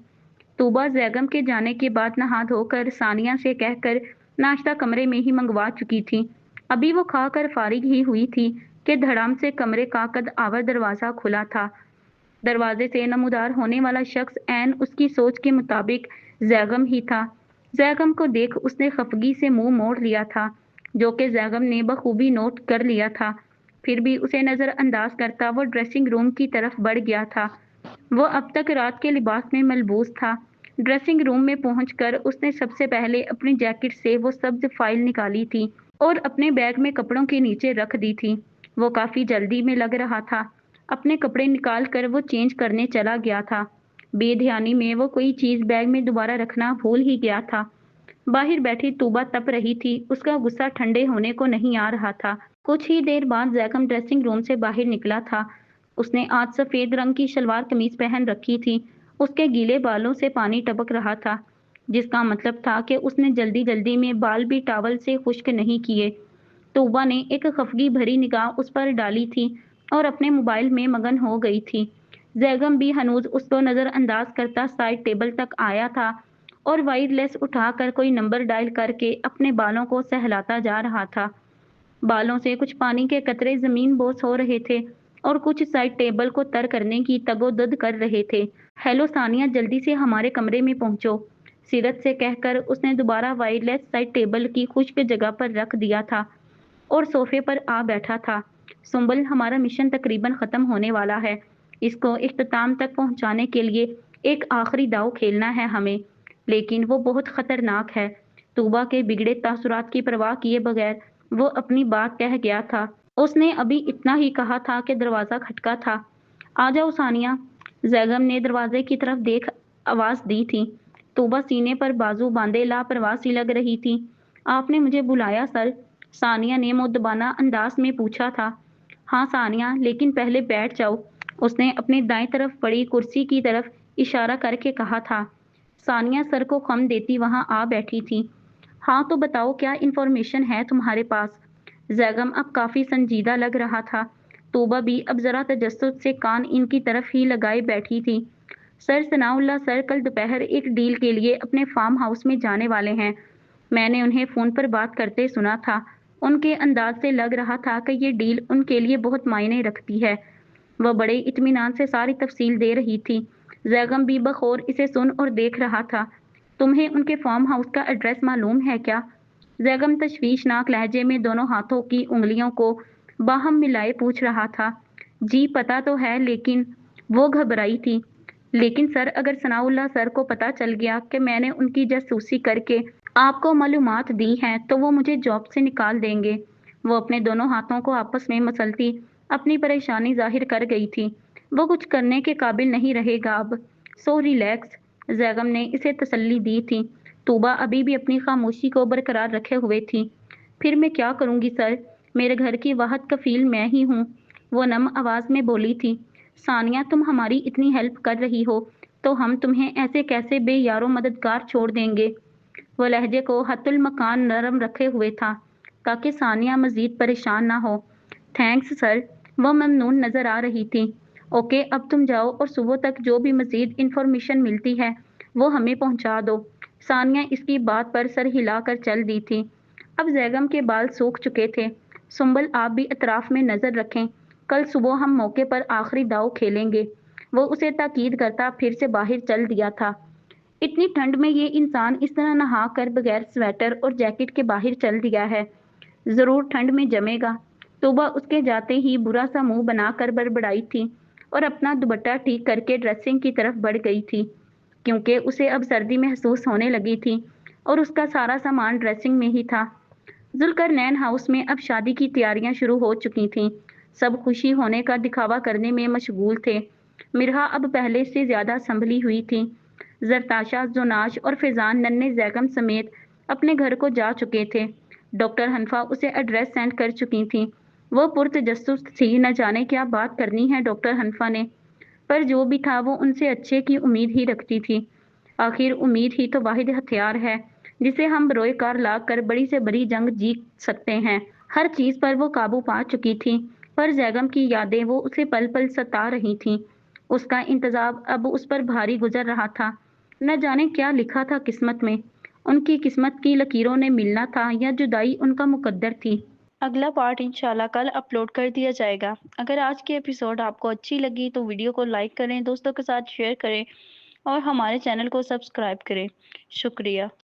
طوبہ بیگم کے جانے کے بعد نہا دھو کر ثانیہ سے کہہ کر ناشتہ کمرے میں ہی منگوا چکی تھی۔ ابھی وہ کھا کر فارغ ہی ہوئی تھی کہ دھڑام سے کمرے کا قد آور دروازہ کھلا تھا۔ دروازے سے نمودار ہونے والا شخص عین اس کی سوچ کے مطابق زیغم ہی تھا۔ زیغم کو دیکھ اس نے خفگی سے منہ موڑ لیا تھا، جو کہ زیغم نے بخوبی نوٹ کر لیا تھا۔ پھر بھی اسے نظر انداز کرتا وہ ڈریسنگ روم کی طرف بڑھ گیا تھا۔ وہ اب تک رات کے لباس میں ملبوس تھا۔ ڈریسنگ روم میں پہنچ کر اس نے سب سے پہلے اپنی جیکٹ سے وہ سبز فائل نکالی تھی اور اپنے بیگ میں کپڑوں کے نیچے رکھ دی تھی۔ وہ کافی جلدی میں لگ رہا تھا۔ اپنے کپڑے نکال کر وہ چینج کرنے چلا گیا تھا۔ بے دھیانی میں وہ کوئی چیز بیگ میں دوبارہ رکھنا بھول ہی گیا تھا۔ باہر بیٹھی طوبہ تپ رہی تھی، اس کا غصہ ٹھنڈے ہونے کو نہیں آ رہا تھا۔ کچھ ہی دیر بعد زیغم ڈریسنگ روم سے باہر نکلا تھا۔ اس نے آج سفید رنگ کی شلوار قمیض پہن رکھی تھی۔ اس کے گیلے بالوں سے پانی ٹپک رہا تھا، جس کا مطلب تھا کہ اس نے جلدی جلدی میں بال بھی ٹاول سے خشک نہیں کیے۔ طوبہ نے ایک خفگی بھری نگاہ اس پر ڈالی تھی اور اپنے موبائل میں مگن ہو گئی تھی۔ زیغم بھی ہنوز اس کو نظر انداز کرتا سائڈ ٹیبل تک آیا تھا اور وائرلیس اٹھا کر کوئی نمبر ڈائل کر کے اپنے بالوں کو سہلاتا جا رہا تھا۔ بالوں سے کچھ پانی کے قطرے زمین بوس ہو رہے تھے اور کچھ سائڈ ٹیبل کو تر کرنے کی تگ و دد کر رہے تھے۔ ہیلو ثانیہ، جلدی سے ہمارے کمرے میں پہنچو، سیرت سے کہہ کر اس نے دوبارہ وائرلیس سائڈ ٹیبل کی خشک جگہ پر رکھ دیا تھا اور صوفے پر آ بیٹھا تھا۔ سنبل، ہمارا مشن تقریباً ختم ہونے والا ہے۔ اس کو اختتام تک پہنچانے کے لیے ایک آخری داؤ کھیلنا ہے ہمیں، لیکن وہ بہت خطرناک ہے۔ طوبہ کے بگڑے تاثرات کی پرواہ کیے بغیر وہ اپنی بات کہہ گیا تھا۔ اس نے ابھی اتنا ہی کہا تھا کہ دروازہ کھٹکا تھا۔ آ جاؤ ثانیہ، زیغم نے دروازے کی طرف دیکھ آواز دی تھی۔ طوبہ سینے پر بازو باندھے لاپرواہ سی لگ رہی تھی۔ آپ نے مجھے بلایا سر؟ ثانیہ نے مؤدبانہ انداز میں پوچھا تھا۔ ہاں ثانیہ، لیکن پہلے بیٹھ جاؤ، اس نے اپنے دائیں طرف پڑی کرسی کی طرف اشارہ کر کے کہا تھا۔ ثانیہ سر کو خم دیتی وہاں آ بیٹھی تھی۔ ہاں تو بتاؤ، کیا انفارمیشن ہے تمہارے پاس؟ زیغم اب کافی سنجیدہ لگ رہا تھا۔ طوبہ بھی اب ذرا تجسس سے کان ان کی طرف ہی لگائے بیٹھی تھی۔ سر ثناء اللہ سر کل دوپہر ایک ڈیل کے لیے اپنے فارم ہاؤس میں جانے والے ہیں۔ میں نے انہیں فون پر بات کرتے سنا تھا۔ ان کے انداز سے لگ رہا تھا کہ یہ ڈیل ان کے لیے بہت معنی رکھتی ہے۔ وہ بڑے اطمینان سے ساری تفصیل دے رہی تھی۔ زیغم بھی بخور اسے سن اور دیکھ رہا تھا۔ تمہیں ان کے فارم ہاؤس کا ایڈریس معلوم ہے کیا؟ زیغم تشویشناک لہجے میں دونوں ہاتھوں کی انگلیوں کو باہم ملائے پوچھ رہا تھا۔ جی پتا تو ہے، لیکن وہ گھبرائی تھی۔ لیکن سر، اگر ثناء اللہ سر کو پتا چل گیا کہ میں نے ان کی جاسوسی کر کے آپ کو معلومات دی ہیں تو وہ مجھے جاب سے نکال دیں گے۔ وہ اپنے دونوں ہاتھوں کو آپس میں مسلتی اپنی پریشانی ظاہر کر گئی تھی۔ وہ کچھ کرنے کے قابل نہیں رہے گا اب۔ سو ریلیکس، زیغم نے اسے تسلی دی تھی۔ طوبہ ابھی بھی اپنی خاموشی کو برقرار رکھے ہوئے تھی۔ پھر میں کیا کروں گی سر؟ میرے گھر کی واحد کفیل میں ہی ہوں، وہ نم آواز میں بولی تھی۔ ثانیہ، تم ہماری اتنی ہیلپ کر رہی ہو تو ہم تمہیں ایسے کیسے بے یار و مددگار چھوڑ دیں گے؟ وہ لہجے کو حتی المکان نرم رکھے ہوئے تھا تاکہ ثانیہ مزید پریشان نہ ہو۔ تھینکس سر، وہ ممنون نظر آ رہی تھی۔ اوکے، اب تم جاؤ اور صبح تک جو بھی مزید انفارمیشن ملتی ہے وہ ہمیں پہنچا دو۔ ثانیہ اس کی بات پر سر ہلا کر چل دی تھی۔ اب زیغم کے بال سوکھ چکے تھے۔ سنبل، آپ بھی اطراف میں نظر رکھیں، کل صبح ہم موقع پر آخری داؤ کھیلیں گے۔ وہ اسے تاکید کرتا پھر سے باہر چل دیا تھا۔ اتنی ٹھنڈ میں یہ انسان اس طرح نہا کر بغیر سویٹر اور جیکٹ کے باہر چل دیا ہے، ضرور ٹھنڈ میں جمے گا۔ طوبہ اس کے جاتے ہی برا سا منہ بنا کر بڑبڑائی تھی اور اپنا دوپٹہ ٹھیک کر کے ڈریسنگ کی طرف بڑھ گئی تھی، کیونکہ اسے اب سردی محسوس ہونے لگی تھی اور اس کا سارا سامان ڈریسنگ میں ہی تھا۔ ذوالقرنین ہاؤس میں اب شادی کی تیاریاں شروع ہو چکی تھیں۔ سب خوشی ہونے کا دکھاوا کرنے میں مشغول تھے۔ مرحا اب پہلے سے زیادہ سنبھلی ہوئی تھی۔ زرتاشا، زوناش اور فیضان ننھے زیغم سمیت اپنے گھر کو جا چکے تھے۔ ڈاکٹر حنفا اسے ایڈریس سینڈ کر چکی تھیں۔ وہ پرتجسس تھی، نہ جانے کیا بات کرنی ہے ڈاکٹر حنفا نے، پر جو بھی تھا وہ ان سے اچھے کی امید ہی رکھتی تھی۔ آخر امید ہی تو واحد ہتھیار ہے جسے ہم بروئے کار لا کر بڑی سے بڑی جنگ جیت سکتے ہیں۔ ہر چیز پر وہ قابو پا چکی تھی، پر زیغم کی یادیں وہ اسے پل پل ستا رہی تھیں۔ اس کا انتظار اب اس پر بھاری گزر رہا تھا۔ نہ جانے کیا لکھا تھا قسمت میں۔ ان کی قسمت کی لکیروں نے ملنا تھا یا جدائی ان کا مقدر تھی۔ اگلا پارٹ انشاءاللہ کل اپلوڈ کر دیا جائے گا۔ اگر آج کی ایپیسوڈ آپ کو اچھی لگی تو ویڈیو کو لائک کریں، دوستوں کے ساتھ شیئر کریں اور ہمارے چینل کو سبسکرائب کریں۔ شکریہ۔